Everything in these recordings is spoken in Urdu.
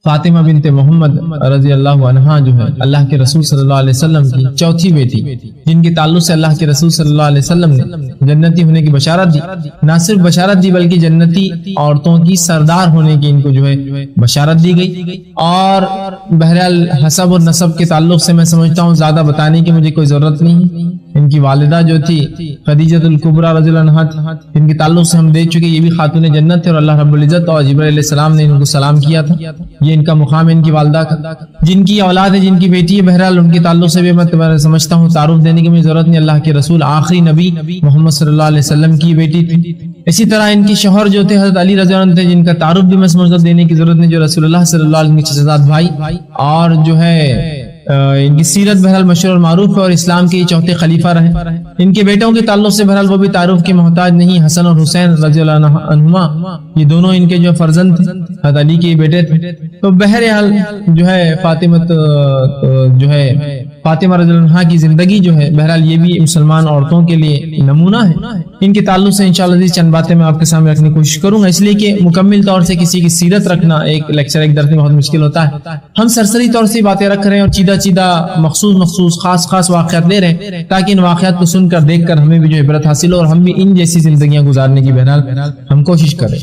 فاطمہ بنت محمد رضی اللہ عنہا جو ہے اللہ کے رسول صلی اللہ علیہ وسلم کی چوتھی بیٹی، جن کے تعلق سے اللہ کے رسول صلی اللہ علیہ وسلم نے جنتی ہونے کی بشارت دی۔ نہ صرف بشارت دی بلکہ جنتی عورتوں کی سردار ہونے کی ان کو جو ہے بشارت دی گئی۔ اور بہرحال حسب اور نسب کے تعلق سے میں سمجھتا ہوں زیادہ بتانے کی مجھے کوئی ضرورت نہیں۔ ان کی والدہ جو تھی خدیجہ الکبریٰ رضی اللہ عنہا تھی، ان کے تعلق سے ہم دیکھ چکے یہ بھی خاتون جنت تھے، اور اللہ رب العزت اور جبرائیل علیہ السلام نے ان کو سلام کیا تھا۔ یہ ان کا مقام ہے ان کی والدہ کا، جن کی اولاد ہے، جن کی بیٹی ہے، بہرحال ان کے تعلق سے بھی میں سمجھتا ہوں تعارف دینے کی مجھے ضرورت نہیں۔ اللہ کے رسول آخری نبی محمد صلی اللہ علیہ وسلم کی بیٹی تھی۔ اسی طرح ان کے شوہر جو تھے حضرت علی رضی اللہ عنہ تھے، جن کا تعارف بھی میں سمجھتا دینے کی ضرورت نہیں، جو رسول اللہ صلی اللہ علیہ وسلم کے چچا بھائی، اور جو ہے ان کی سیرت بہرحال مشہور اور معروف ہے، اور اسلام کے چوتھے خلیفہ رہے۔ ان کے بیٹوں کے تعلق سے بہرحال وہ بھی تعارف کے محتاج نہیں۔ حسن اور حسین رضی اللہ عنہما یہ دونوں ان کے جو فرزند تھے، حضرت علی کے بیٹے تھے۔ تو بہرحال جو ہے فاطمہ رضی اللہ عنہا کی زندگی جو ہے بہرحال یہ بھی مسلمان عورتوں کے لیے نمونہ ہے۔ ان کے تعلق سے انشاءاللہ چند باتیں میں آپ کے سامنے رکھنے کی کوشش کروں گا، اس لیے کہ مکمل طور سے کسی کی سیرت رکھنا ایک لیکچر ایک درس میں بہت مشکل ہوتا ہے۔ ہم سرسری طور سے باتیں رکھ رہے ہیں اور چیدہ مخصوص خاص واقعات لے رہے ہیں، تاکہ ان واقعات کو سن کر دیکھ کر ہمیں بھی جو عبرت حاصل ہو اور ہم بھی ان جیسی زندگیاں گزارنے کی بہرحال ہم کوشش کریں۔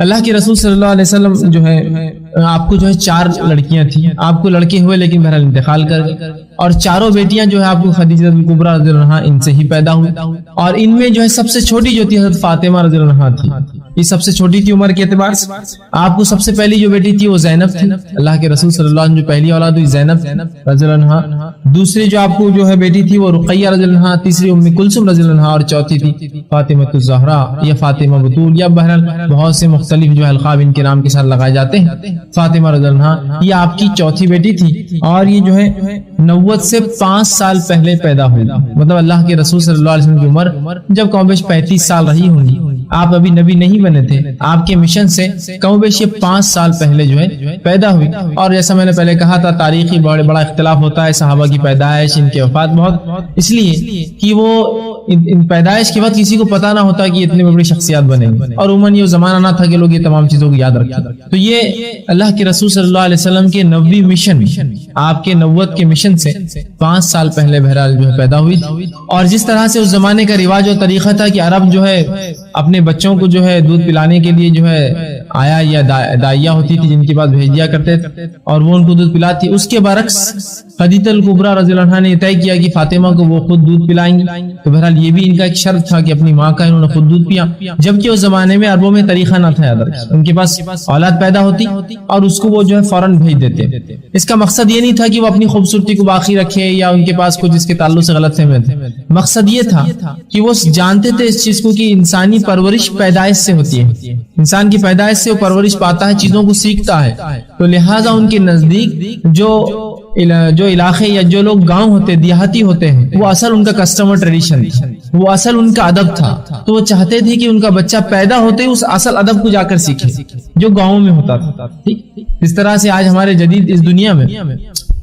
اللہ کے رسول صلی اللہ علیہ وسلم جو ہے آپ کو جو ہے 4 لڑکیاں تھیں، آپ کو لڑکے ہوئے لیکن بہرحال انتقال کر گئے، اور چاروں بیٹیاں جو ہے آپ کو خدیجہ الکبریٰ رضی اللہ عنہا ان سے ہی پیدا ہوئی، اور ان میں جو ہے سب سے چھوٹی جو تھی حضرت فاطمہ رضی اللہ عنہا تھی۔ یہ سب سے چھوٹی تھی عمر کے اعتبار سے۔ آپ کو سب سے پہلی جو بیٹی تھی وہ زینب تھی، اللہ کے رسول صلی اللہ علیہ وسلم جو پہلی اولاد ہوئی زینب رضی اللہ عنہا۔ دوسری جو آپ کو جو ہے بیٹی تھی وہ رقیہ رضی اللہ عنہا، تیسری ام کلثوم رضی اللہ عنہا، اور چوتھی تھی فاطمہ الزہرا یا فاطمہ بطول، یا بہرحال بہت سے مختلف جو القاب ان کے نام کے ساتھ لگائے جاتے ہیں۔ فاطمہ رضی اللہ عنہا یہ آپ کی چوتھی بیٹی تھی، اور یہ جو ہے نبوت سے 5 سال پہلے پیدا ہوئی، مطلب اللہ کے رسول صلی اللہ علیہ وسلم کی عمر جب کم بیش 35 سال رہی ہوں گی، آپ ابھی نبی نہیں بنے تھے، آپ کے مشن سے کم بیش 5 سال پہلے جو ہے پیدا ہوئی۔ اور جیسا میں نے پہلے کہا تھا تاریخی بڑا اختلاف ہوتا ہے صحابہ کی پیدائش، ان کی وفات بہت اس لیے کہ وہ ان پیدائش کے بعد کسی کو پتہ نہ ہوتا کہ اتنی بڑی شخصیات بنے گی، اور عموماً یہ زمانہ نہ تھا کہ لوگ یہ تمام چیزوں کو یاد رکھیں۔ تو یہ اللہ کے رسول صلی اللہ علیہ وسلم کے نبوی مشن، آپ کے نبوت کے مشن سے 5 سال پہلے بہرحال جو ہے پیدا ہوئی تھی۔ اور جس طرح سے اس زمانے کا رواج اور طریقہ تھا کہ عرب جو ہے اپنے بچوں کو جو ہے دودھ پلانے کے لیے جو ہے آیا یا دائیہ ہوتی تھی جن کے پاس بھیج دیا کرتے تھے اور وہ ان کو دودھ پلاتی، اس کے برعکس خدیجہ الکبریٰ رضی اللہ عنہا نے طے کیا کہ فاطمہ کو وہ خود دودھ پلائیں گی۔ تو بہرحال یہ بھی ان کا ایک شرط تھا کہ اپنی ماں کا انہوں نے خود دودھ پیا، جبکہ اس زمانے میں عربوں میں طریقہ نہ تھا، ان کے پاس اولاد پیدا ہوتی اور اس کو وہ جو ہے فوراً بھیج دیتے۔ اس کا مقصد یہ نہیں تھا کہ وہ اپنی خوبصورتی کو باقی رکھے یا ان کے پاس کچھ اس کے تعلق سے غلط فہمی تھے، مقصد یہ تھا کہ وہ جانتے تھے اس چیز کو کہ انسانی پرورش پیدائش سے ہوتی ہے، انسان کی پیدائش سے وہ پرورش پاتا ہے، چیزوں کو سیکھتا ہے۔ تو لہٰذا ان کے نزدیک جو علاقے یا جو لوگ گاؤں ہوتے دیہاتی ہوتے ہیں وہ اصل ان کا کسٹمر ٹریڈیشن تھا، وہ اصل ان کا ادب تھا۔ تو وہ چاہتے تھے کہ ان کا بچہ پیدا ہوتے ہی اس اصل ادب کو جا کر سیکھے جو گاؤں میں ہوتا تھا۔ اس طرح سے آج ہمارے جدید اس دنیا میں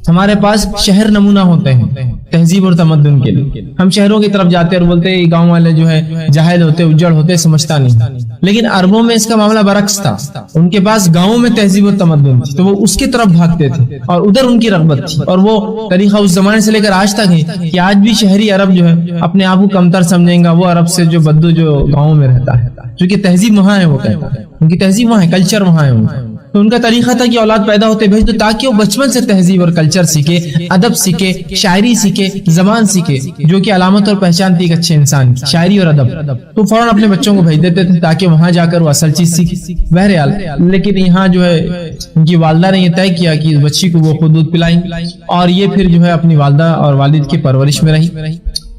ہمارے پاس شہر نمونہ ہوتے ہیں تہذیب اور تمدن کے لیے۔ ہم شہروں کی طرف جاتے اور بولتے ہیں گاؤں والے جو ہے جاہل ہوتے، اجڑ ہوتے، سمجھتا نہیں، لیکن عربوں میں اس کا معاملہ برعکس تھا۔ ان کے پاس گاؤں میں تہذیب اور تمدن تھی تو وہ اس کی طرف بھاگتے تھے اور ادھر ان کی رغبت تھی، اور وہ طریقہ اس زمانے سے لے کر آج تک ہے کہ آج بھی شہری عرب جو ہے اپنے آپ کو کمتر سمجھیں گا وہ عرب سے جو بدو جو گاؤں میں رہتا ہے، کیونکہ تہذیب وہاں ہے، وہ کہتا ہے ان کی تہذیب وہاں ہے، کلچر وہاں ہے ان کا۔ تو ان کا طریقہ تھا کہ اولاد پیدا ہوتے بھیج دو تاکہ وہ بچپن سے تہذیب اور کلچر سیکھے، ادب سیکھے، شاعری سیکھے، زبان سیکھے، جو کہ علامت اور پہچان تھی ایک اچھے انسان کی، شاعری اور ادب۔ تو فوراً اپنے بچوں کو بھیج دیتے تھے تاکہ وہاں جا کر وہ اصل چیز سیکھے۔ بہرحال لیکن یہاں جو ہے ان کی والدہ نے یہ طے کیا کہ اس بچی کو وہ خود دودھ پلائیں، اور یہ پھر جو ہے اپنی والدہ اور والد کی پرورش میں رہی،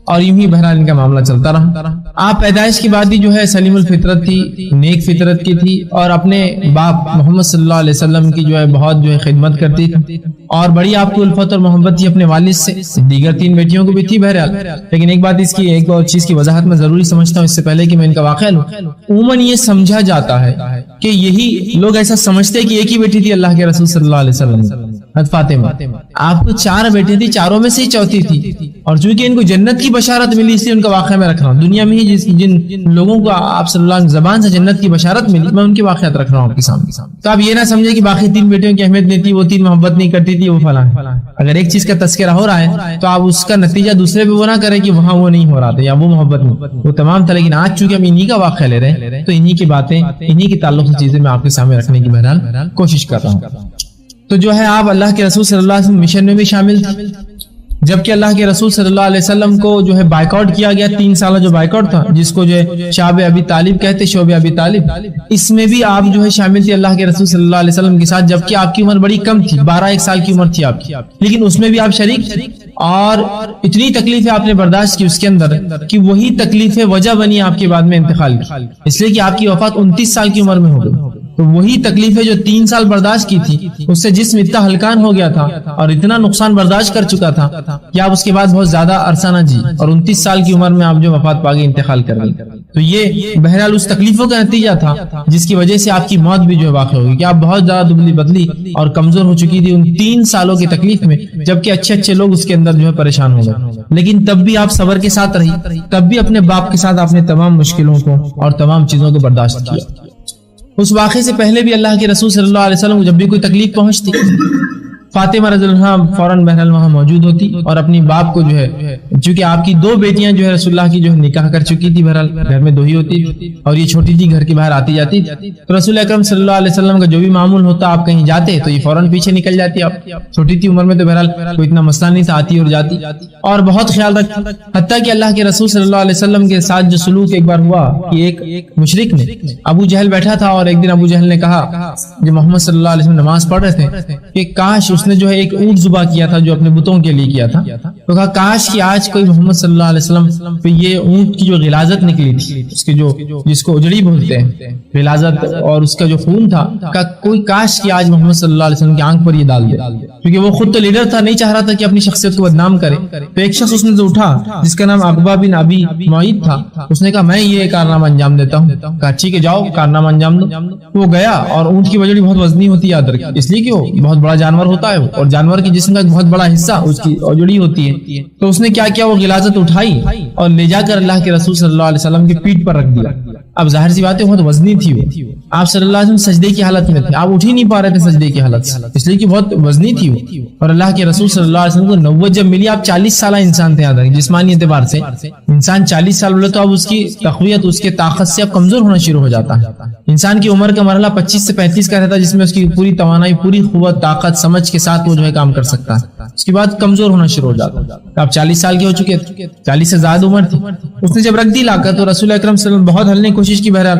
اور یوں ہی بہرحال ان کا معاملہ چلتا رہا۔ آپ پیدائش کی بعد ہی جو ہے سلیم الفطرت تھی، نیک فطرت کی تھی، اور اپنے باپ محمد صلی اللہ علیہ وسلم کی جو ہے بہت جو ہے خدمت کرتی تھی، اور بڑی آپ کو الفت اور محبت تھی اپنے والد سے، دیگر 3 بیٹیوں کو بھی تھی بہرحال۔ لیکن ایک بات اس کی ایک اور چیز کی وضاحت میں ضروری سمجھتا ہوں اس سے پہلے کہ میں ان کا واقعہ لوں۔ عموماً یہ سمجھا جاتا ہے کہ یہی لوگ ایسا سمجھتے کہ ایک ہی بیٹی تھی اللہ کے رسول صلی اللہ علیہ وسلم، فاطمہ. آپ کو 4 بیٹے تھی, چاروں میں سے ہی چوتھی تھی, اور چونکہ ان کو جنت کی بشارت ملی اس لیے ان کا واقعہ میں رکھ رہا ہوں. دنیا میں ہی جن لوگوں کو آپ صلی اللہ علیہ وسلم زبان سے جنت کی بشارت ملی, میں ان کے واقعات رکھ رہا ہوں آپ کے سامنے. تو آپ یہ نہ سمجھے کہ باقی 3 بیٹیوں کی اہمیت نہیں تھی, وہ 3 محبت نہیں کرتی تھی, وہ فلاں. اگر ایک چیز کا تذکرہ ہو رہا ہے تو آپ اس کا نتیجہ دوسرے پہ وہ نہ کریں کہ وہاں وہ نہیں ہو رہا تھا یا وہ محبت نہیں, وہ تمام تھا. لیکن آج چونکہ ہم انہی کا واقعہ لے رہے ہیں تو انہی کی باتیں, انہی کے تعلق سے چیزیں میں آپ کے سامنے رکھنے کی بہرحال کوشش کر رہا ہوں. تو جو ہے آپ اللہ کے رسول صلی اللہ علیہ وسلم مشن میں بھی شامل تھے, جبکہ اللہ کے رسول صلی اللہ علیہ وسلم کو جو ہے بائیکاٹ کیا گیا, 3 سالہ جو بائیکاٹ تھا, جس کو جو ہے شعب ابی طالب کہتے, شعب ابی طالب, اس میں بھی آپ جو ہے شامل تھے اللہ کے رسول صلی اللہ علیہ وسلم کے ساتھ, جبکہ آپ کی عمر بڑی کم تھی, 12-1 سال کی عمر تھی آپ کی, لیکن اس میں بھی آپ شریک تھے. اور اتنی تکلیفیں آپ نے برداشت کی اس کے اندر کہ وہی تکلیفیں وجہ بنی آپ کے بعد میں انتقال کی, اس لیے کہ آپ کی وفات 29 سال کی عمر میں ہو گئی. تو وہی تکلیفیں جو 3 سال برداشت کی تھی, اس سے جسم اتنا ہلکان ہو گیا تھا اور اتنا نقصان برداشت کر چکا تھا کہ آپ اس کے بعد بہت زیادہ عرصہ نہ جی, اور 29 سال کی عمر میں آپ جو وفات پا گئے, انتقال کر گئی. تو یہ بہرحال اس تکلیفوں کا نتیجہ تھا جس کی وجہ سے آپ کی موت بھی جو ہے واقع ہوگی, کہ آپ بہت زیادہ دبلی بدلی اور کمزور ہو چکی تھی ان 3 سالوں کی تکلیف میں, جبکہ اچھے لوگ اس کے اندر جو ہے پریشان ہو گئے. لیکن تب بھی آپ صبر کے ساتھ رہی, تب بھی اپنے باپ کے ساتھ آپ نے تمام مشکلوں کو اور تمام چیزوں کو برداشت کیا. اس واقعے سے پہلے بھی اللہ کے رسول صلی اللہ علیہ وسلم کو جب بھی کوئی تکلیف پہنچتی, فاطمہ رضی اللہ عنہا فوراً بہرحال وہاں موجود ہوتی, اور اپنی باپ کو جو ہے, چونکہ آپ کی 2 بیٹیاں جو ہے رسول اللہ کی جو ہے نکاح کر چکی تھی, بہرحال گھر میں 2 ہی ہوتی تھی, اور یہ چھوٹی تھی, گھر کے باہر آتی جاتی تھی. تو رسول اکرم صلی اللہ علیہ وسلم کا جو بھی معمول ہوتا, آپ کہیں جاتے تو یہ فوراً پیچھے نکل جاتی. آپ چھوٹی تھی عمر میں تو بہرحال کوئی اتنا مسئلہ نہیں تھا, آتی اور جاتی, اور بہت خیال رکھتی. حتیٰ کہ اللہ کے رسول صلی اللہ علیہ وسلم کے ساتھ جو سلوک ایک بار ہوا کہ ایک مشرک نے, ابو جہل بیٹھا تھا, اور ایک دن ابو جہل نے کہا جو محمد صلی اللہ علیہ وسلم نماز پڑھ رہے تھے کہ کاش اس نے جو ہے ایک اونٹ ذبح کیا تھا جو اپنے بتوں کے لیے کیا تھا, تو کہا کاش کہ آج کوئی محمد صلی اللہ علیہ وسلم پہ یہ اونٹ کی جو غلاظت نکلی تھی, اس کے جو جس کو اجڑی بولتے ہیں غلاظت, اور اس کا جو خون تھا, کوئی کاش کہ آج محمد صلی اللہ علیہ وسلم کی آنکھ پر یہ ڈال دے, کیونکہ وہ خود تو لیڈر تھا, نہیں چاہ رہا تھا کہ اپنی شخصیت کو بدنام کرے. تو ایک شخص اس نے جو اٹھا جس کا نام عقبہ بن ابی معیط تھا, اس نے کہا میں یہ کارنامہ انجام دیتا ہوں. کہا ٹھیک ہے جاؤ کارنامہ انجام دو. وہ گیا, اور اونٹ کی بجڑی بہت وزنی ہوتی ہے, یاد رکھیں, اس لیے کہ وہ بہت بڑا جانور ہوتا ہے, اور جانور کے جسم کا ایک بہت بڑا حصہ اس کی اوجڑی ہوتی ہے. تو اس نے کیا کیا, وہ غلاظت اٹھائی اور لے جا کر اللہ کے رسول صلی اللہ علیہ وسلم کی پیٹھ پر رکھ دیا. اب ظاہر سی بات ہے بہت وزنی تھی وہ, آپ صلی اللہ علیہ وسلم سجدے کی حالت میں تھے, آپ اٹھ ہی نہیں پا رہے تھے سجدے کی حالت سے, اس لیے کہ بہت وزنی تھی وہ. اور اللہ کے رسول صلی اللہ علیہ وسلم کو نبوت جب ملی, آپ 40 سالہ انسان تھے, یاد رکھیں جسمانی اعتبار سے انسان 40 سال بولے تو اب اس کی تقویت, اس کے طاقت سے اب کمزور ہونا شروع ہو جاتا ہے. انسان کی عمر کا مرحلہ 25 سے 35 کا رہتا ہے, جس میں اس کی پوری توانائی, پوری قوت, طاقت, سمجھ کے ساتھ وہ جو ہے کام کر سکتا ہے. اس کے بعد کمزور ہونا شروع ہو جاتا ہے. آپ 40 سال کے ہو چکے تھے, 40 سے زیادہ عمر تھی. اس نے جب رکھ دی لا کر, تو رسول اکرم صلی اللہ علیہ وسلم بہت ہلنے کی کوشش کی, بہرحال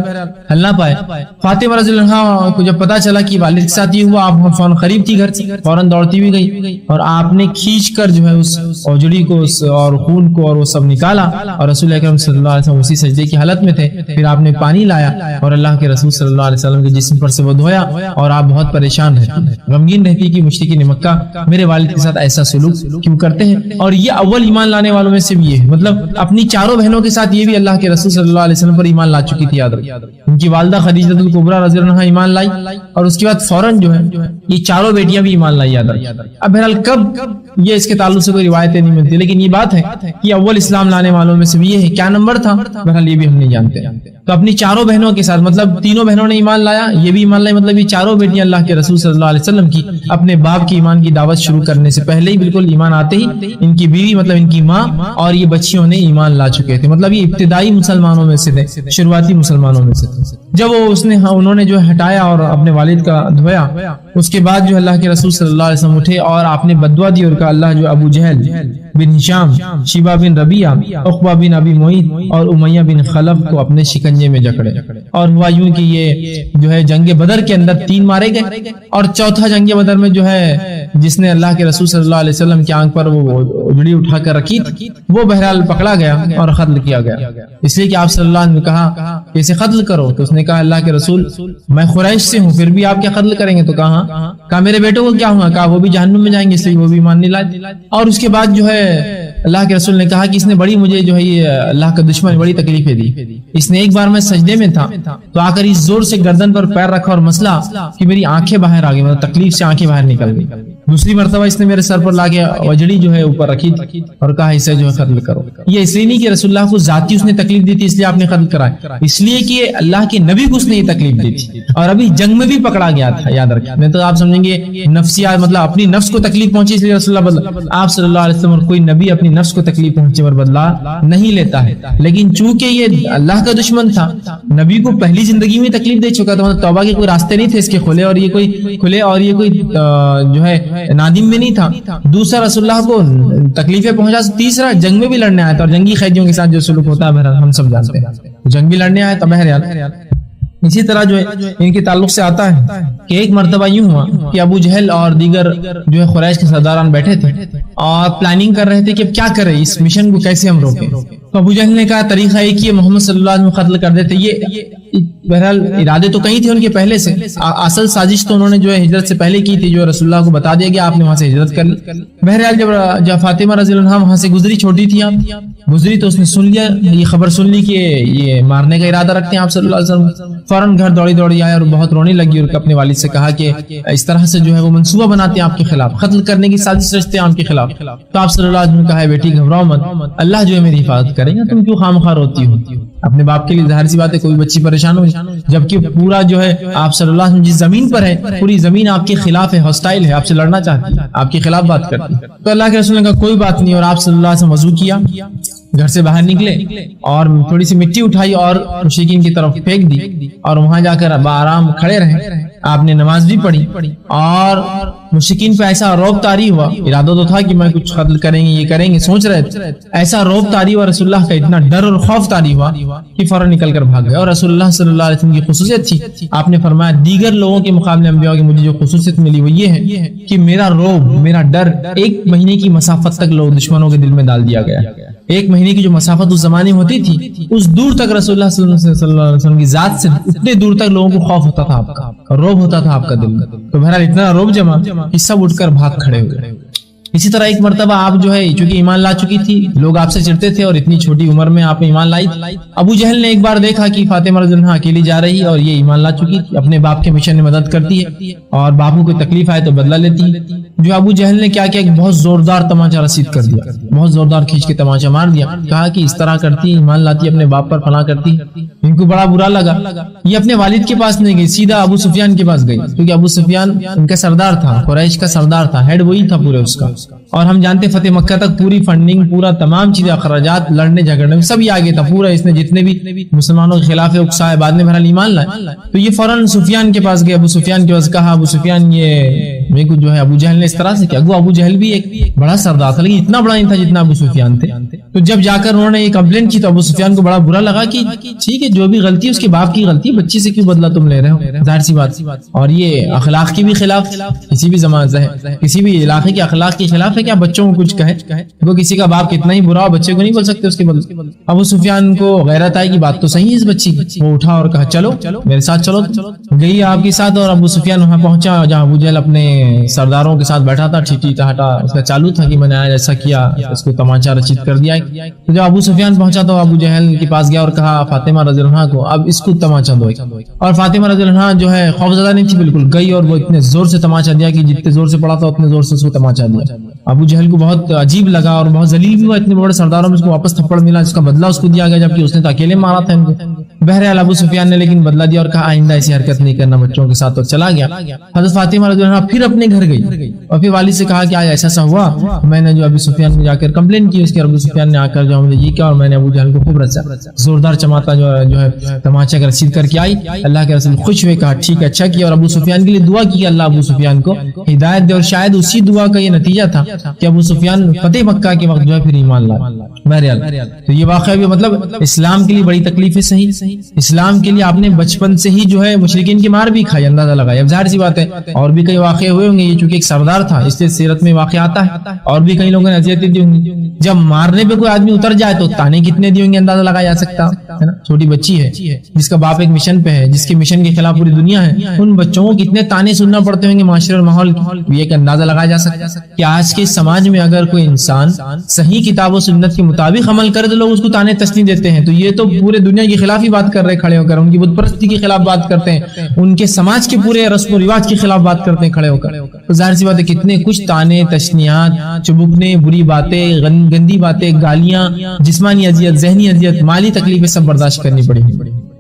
ہل نہ پائے. فاطمہ رضی اللہ عنہا کو جب پتا چلا کہ والد کے ساتھ یہ ہوا, آپ فوراً قریب تھی گھر سے, فوراً دوڑتی بھی گئی, اور آپ نے کھینچ کر جو ہے اس اوجڑی کو اور خون کو اور وہ سب نکالا, اور رسول اکرم صلی اللہ علیہ وسلم اسی سجدے کی حالت میں تھے. پھر آپ نے پانی لایا اور اللہ کے رسول صلی اللہ علیہ وسلم کے جسم پر سے وہ دھویا, اور آپ بہت پریشان رہتی, غمگین رہتی کہ مشرکین مکہ میرے والد کے ساتھ ایسا سلوک کیوں کرتے ہیں. اور یہ اول ایمان لانے والوں میں سے بھی ہے, مطلب اپنی 4 بہنوں کے ساتھ یہ بھی اللہ کے رسول صلی اللہ علیہ وسلم پر ایمان لا چکی تھی, یاد رکھیں. ان کی والدہ خدیجہ الکبریٰ رضی اللہ عنہا ایمان لائی, اور اس کے بعد فوراً جو ہے یہ 4 بیٹیاں بھی ایمان لائی, یاد رکھیں. اب بہرحال کب یہ اس کے تعلق سے کوئی روایتیں نہیں ملتی, لیکن یہ بات ہے کہ اول اسلام لانے والوں میں سے بھی یہ ہے. کیا نمبر تھا بہرحال یہ بھی ہم نہیں جانتے. تو اپنی 4 بہنوں کے ساتھ, مطلب 3 بہنوں نے ایمان لایا, یہ بھی ایمان لائی, مطلب یہ 4 بیٹیاں اللہ کے رسول صلی اللہ علیہ وسلم کی اپنے باپ کی ایمان کی دعوت شروع کرنے سے پہلے ہی, بالکل ایمان آتے ہی, ان کی بیوی مطلب ان کی ماں اور یہ بچیوں نے ایمان لا چکے تھے. مطلب یہ ابتدائی مسلمانوں میں سے تھے, شروعاتی مسلمانوں میں سے تھے. جب انہوں نے جو ہٹایا اور اپنے والد کا دھویا, اس کے بعد جو اللہ کے رسول صلی اللہ علیہ وسلم اٹھے اور آپ نے بددعا دی اور کہا اللہ جو ابو جہل بن ہشام, شیبہ بن ربیعہ, عقبہ بن ابی معیط اور امیہ بن خلف کو اپنے شکنجے میں جکڑے. اور ہوا یوں کہ یہ جو ہے جنگ بدر کے اندر 3 مارے گئے, اور چوتھا جنگ بدر میں جو ہے جس نے اللہ کے رسول صلی اللہ علیہ وسلم کی آنکھ پر وہ اجڑی اٹھا کر رکھی تھی, وہ بہرحال پکڑا گیا اور قتل کیا گیا. اس لیے کہ آپ صلی اللہ علیہ وسلم نے کہا کہ اسے قتل کرو, تو اس نے کہا اللہ کے رسول میں قریش سے ہوں, پھر بھی آپ کیا قتل کریں گے؟ تو کہا میرے بیٹوں کو کیا ہوا؟ کہا وہ بھی جہنم میں جائیں گے, اس لیے وہ بھی ایمان نہیں لائے. اور اس کے بعد جو ہے اللہ کے رسول نے کہا کہ اس نے بڑی مجھے جو ہے یہ اللہ کا دشمن بڑی تکلیفیں دی. اس نے ایک بار میں سجدے میں تھا تو آ کر اس زور سے گردن پر پیر رکھا اور مسئلہ کہ میری آنکھیں باہر آ گئی, مطلب تکلیف سے آنکھیں باہر نکل گئی. دوسری مرتبہ اس نے میرے سر پر لا کے وجڑی جو ہے اوپر رکھی تھی اور کہا اسے جو ہے قتل کرو. یہ اس لیے نہیں کہ رسول اللہ کو ذاتی اس نے تکلیف دی تھی اس لیے آپ نے قتل کرایا، اس لیے کہ اللہ کے نبی کو اس نے یہ تکلیف دی تھی اور ابھی جنگ میں بھی پکڑا گیا تھا. یاد رکھیں، نہیں تو آپ سمجھیں گے نفسیات مطلب اپنی نفس کو تکلیف پہنچی اس لیے رسول اللہ بدلا. آپ صلی اللہ علیہ وسلم اور کوئی نبی اپنی نفس کو تکلیف پہنچے پر بدلا نہیں لیتا ہے. لیکن چونکہ یہ اللہ کا دشمن تھا، نبی کو پہلی زندگی میں تکلیف دے چکا تھا، توبہ کے کوئی راستے نہیں تھے اس کے کھلے، اور یہ کوئی جو ہے نادم میں نہیں تھا. دوسرا رسول اللہ کو تکلیفیں پہنچا، تیسرا جنگ میں بھی لڑنے آیا تھا، اور جنگی قیدیوں کے ساتھ جو سلوک ہوتا ہے بہرحال ہم سب جانتے ہیں، جنگ بھی لڑنے آیا تھا بہرحال. اسی طرح جو ہے ان کے تعلق سے آتا ہے کہ ایک مرتبہ یوں ہوا کہ ابو جہل اور دیگر جو ہے قریش کے سرداران بیٹھے تھے اور پلاننگ کر رہے تھے کہ اب کیا کریں، اس مشن کو کیسے ہم روکیں. تو ابو جہل نے کہا طریقہ ایک یہ محمد صلی اللہ علیہ وسلم قتل کر دیتے. یہ بہرحال ارادے تو کہیں تھے ان کے پہلے سے، اصل سازش تو انہوں نے جو ہے ہجرت سے پہلے کی تھی، جو رسول اللہ کو بتا دیا گیا، آپ نے وہاں سے ہجرت کر لی. بہرحال جب فاطمہ رضی اللہ عنہا وہاں سے گزری، چھوٹی تھی آپ گزری، تو اس نے سن لیا، یہ خبر سن لی کہ یہ مارنے کا ارادہ رکھتے ہیں آپ صلی اللہ علیہ وسلم. فوراً گھر دوڑی آیا اور بہت رونے لگی اور اپنے والد سے کہا کہ اس طرح سے جو ہے وہ منصوبہ بناتے ہیں آپ کے خلاف، قتل کرنے کی سازش رچتے ہیں آپ کے خلاف. تو آپ صلی اللہ علیہ وسلم نے کہا بیٹی گھبراؤ مت، اللہ جو ہے میری حفاظت کرے گا، تم کیوں خامخواہ روتی ہو. اپنے باپ کے لیے ظاہر سی بات ہے کوئی بچی پریشان ہو، جبکہ پورا جو ہے آپ صلی اللہ علیہ وسلم جس زمین پر ہے پوری زمین آپ کے خلاف ہے، ہاسٹائل ہے، آپ سے لڑنا چاہتی ہے، آپ کے خلاف بات کرتی ہے. تو اللہ کے رسول نے کہا کوئی بات نہیں، اور آپ صلی اللہ علیہ وسلم وضو کیا، گھر سے باہر نکلے اور تھوڑی سی مٹی اٹھائی اور مشرکین کی طرف پھینک دی اور وہاں جا کر بآرام کھڑے رہے. آپ نے نماز بھی پڑھی اور مشرکین پہ ایسا روب طاری ہوا، ارادہ تو تھا کہ میں کچھ قتل کریں گے، یہ کریں گے، سوچ رہے تھے، ایسا روب طاری ہوا، رسول اللہ کا اتنا ڈر اور خوف طاری ہوا کہ فوراً نکل کر بھاگ گئے. اور رسول اللہ صلی اللہ علیہ وسلم کی خصوصیت تھی، آپ نے فرمایا دیگر لوگوں کے مقابلے انبیاء کی مجھے جو خصوصیت ملی وہ یہ ہے کہ میرا روب، میرا ڈر 1 مہینے کی مسافت تک لوگ دشمنوں کے دل میں ڈال دیا گیا. 1 مہینے کی جو مسافت اس زمانے ہوتی تھی، اس دور تک رسول اللہ صلی اللہ علیہ وسلم کی ذات سے اتنے دور تک لوگوں کو خوف ہوتا تھا، آپ کا روب ہوتا تھا آپ کا دل میں. تو بہرحال اتنا روب جمع کہ سب اٹھ کر بھاگ کھڑے ہوئے. اسی طرح ایک مرتبہ آپ جو ہے چونکہ ایمان لا چکی تھی، لوگ آپ سے چڑھتے تھے اور اتنی چھوٹی عمر میں آپ ایمان لائی. ابو جہل نے ایک بار دیکھا کہ فاطمہ رضی اللہ عنہا اکیلی جا رہی اور یہ ایمان لا چکی، اپنے باپ کے مشن میں مدد کرتی ہے اور باپ کو کوئی تکلیف آئے تو بدلہ لیتی ہے. جو ابو جہل نے کیا کیا، بہت زوردار تماچہ رسید کر دیا، بہت زوردار کھینچ کے تماچہ مار دیا، کہا کہ اس طرح کرتی، ایمان لاتی، اپنے باپ پر فنا کرتی. ان کو بڑا برا لگا. یہ اپنے والد کے پاس نہیں گئی، سیدھا ابو سفیان کے پاس گئی، کیونکہ ابو سفیان ان کا سردار تھا، قریش کا سردار تھا، ہیڈ وہی تھا پورے اس کا. اور ہم جانتے فتح مکہ تک پوری فنڈنگ، پورا تمام چیزیں، اخراجات، لڑنے جھگڑنے میں سب یہ آگے تھا پورا. اس نے جتنے بھی مسلمانوں کے خلاف اکسائے، بعد میں بہرحال ایمان لائے. تو یہ فوراً سفیان کے پاس گئے، ابو سفیان کے پاس کہا ابو سفیان یہ میرے کو جو ہے ابو جہل نے اس طرح سے کیا. ابو جہل بھی ایک بڑا سردار تھا لیکن اتنا بڑا نہیں تھا جتنا ابو سفیان تھے. تو جب جا کر انہوں نے یہ کمپلینٹ کی تو ابو سفیان کو بڑا برا لگا کہ ٹھیک ہے جو بھی غلطی ہے اس کے باپ کی غلطی، بچی سے کیوں بدلہ تم لے رہے ہو، ظاہر سی بات. اور یہ اخلاق کی بھی خلاف، کسی بھی زمانے کسی بھی علاقے کے اخلاق کے خلاف ہے کہ آپ بچوں کو کچھ کہے. وہ کسی کا باپ کتنا ہی برا ہو بچے کو نہیں بول سکتے اس کے بدلے. ابو سفیان کو غیرت آئی کہ بات تو صحیح ہے اس بچی کی. وہ اٹھا اور کہا چلو میرے ساتھ چلو. گئی آپ کے ساتھ اور ابو سفیان وہاں پہنچا جہاں ابو جہل اپنے سرداروں کے ساتھ بیٹھا تھا. ٹھیٹی ٹہاٹا اس کا چالو تھا کہ میں نے آج ایسا کیا، اس کو تماچہ رچیت کر دیا. تو جب ابو سفیان پہنچا تو ابو جہل کے پاس گیا اور کہا فاطمہ رضی اللہ عنہا کو اب اس کو تماچہ دو. اور فاطمہ رضی اللہ عنہا جو ہے خوف زدہ نہیں تھی بالکل، گئی اور وہ اتنے زور سے تماچہ دیا کہ جتنے زور سے پڑا تھا اتنے زور سے اس کو تماچہ دیا. ابو جہل کو بہت عجیب لگا اور بہت ذلیل بھی ہوا، اتنے بڑے سرداروں میں اس کو واپس تھپڑ ملا، اس کا بدلہ اس کو دیا گیا جبکہ اس نے تو اکیلے مارا تھا ان کو. بہرحال ابو سفیان نے لیکن بدلہ دیا اور کہا آئندہ ایسی حرکت نہیں کرنا بچوں کے ساتھ، اور چلا گیا. حضرت فاطمہ رضی اللہ عنہا پھر اپنے گھر گئی اور پھر والد سے کہا کہ آج ایسا ہوا، میں نے جو ابو سفیان کو جا کر کمپلین کی، اس کے ابو سفیان نے آ کر جو مجھے یہ کیا، اور میں نے ابو جہل کو خوب رچا، زوردار چماتا جو ہے تماچہ کا رسید کر کے آئی. اللہ کے رسول خوش ہوئے، کہا ٹھیک ہے اچھا کیا، اور ابو سفیان کے لیے دعا کی اللہ ابو سفیان کو ہدایت دے. اور شاید اسی دعا کا یہ نتیجہ تھا کہ ابو سفیان فتح مکہ کے وقت جو ہے پھر ایمان لائے. بہرحال تو یہ واقعہ بھی مطلب اسلام کے لیے بڑی تکلیفیں صحیح، اسلام کے لیے آپ نے بچپن سے ہی جو ہے مشرکین کی مار بھی کھائی، اندازہ لگایا. اب ظاہر سی بات ہے اور بھی کئی واقعے ہوئے ہوں گے، یہ چونکہ ایک سردار تھا اس لیے سیرت میں واقعہ آتا ہے، اور بھی کئی لوگوں نے اذیتیں دی ہوں گی. جب مارنے پہ کوئی آدمی اتر جائے تو تانے کتنے دی ہوں گے اندازہ لگایا جا سکتا ہے نا. چھوٹی بچی ہے جس کا باپ ایک مشن پہ ہے، جس کے مشن کے خلاف پوری دنیا ہے، ان بچوں کو کتنے تانے سننا پڑتے ہوں گے معاشرے اور ماحول کی. یہ ایک اندازہ لگایا جا سکتا ہے کہ آج کے سماج میں اگر کوئی انسان صحیح کتاب و سنت کے مطابق مطابق عمل کرے تو لوگ اس کو طعنے تشنیع دیتے ہیں. تو یہ تو پورے دنیا کے خلاف ہی بات کر رہے کھڑے ہو کر, ان کی بت پرستی کے خلاف بات کرتے ہیں, ان کے سماج کے پورے رسم و رواج کے خلاف بات کرتے ہیں کھڑے ہو کر. تو ظاہر سی بات ہے کتنے کچھ طعنے تشنیعات, چبکنے, بری باتیں, گندی باتیں, گالیاں, جسمانی اذیت, ذہنی اذیت, مالی تکلیفیں سب برداشت کرنی پڑی.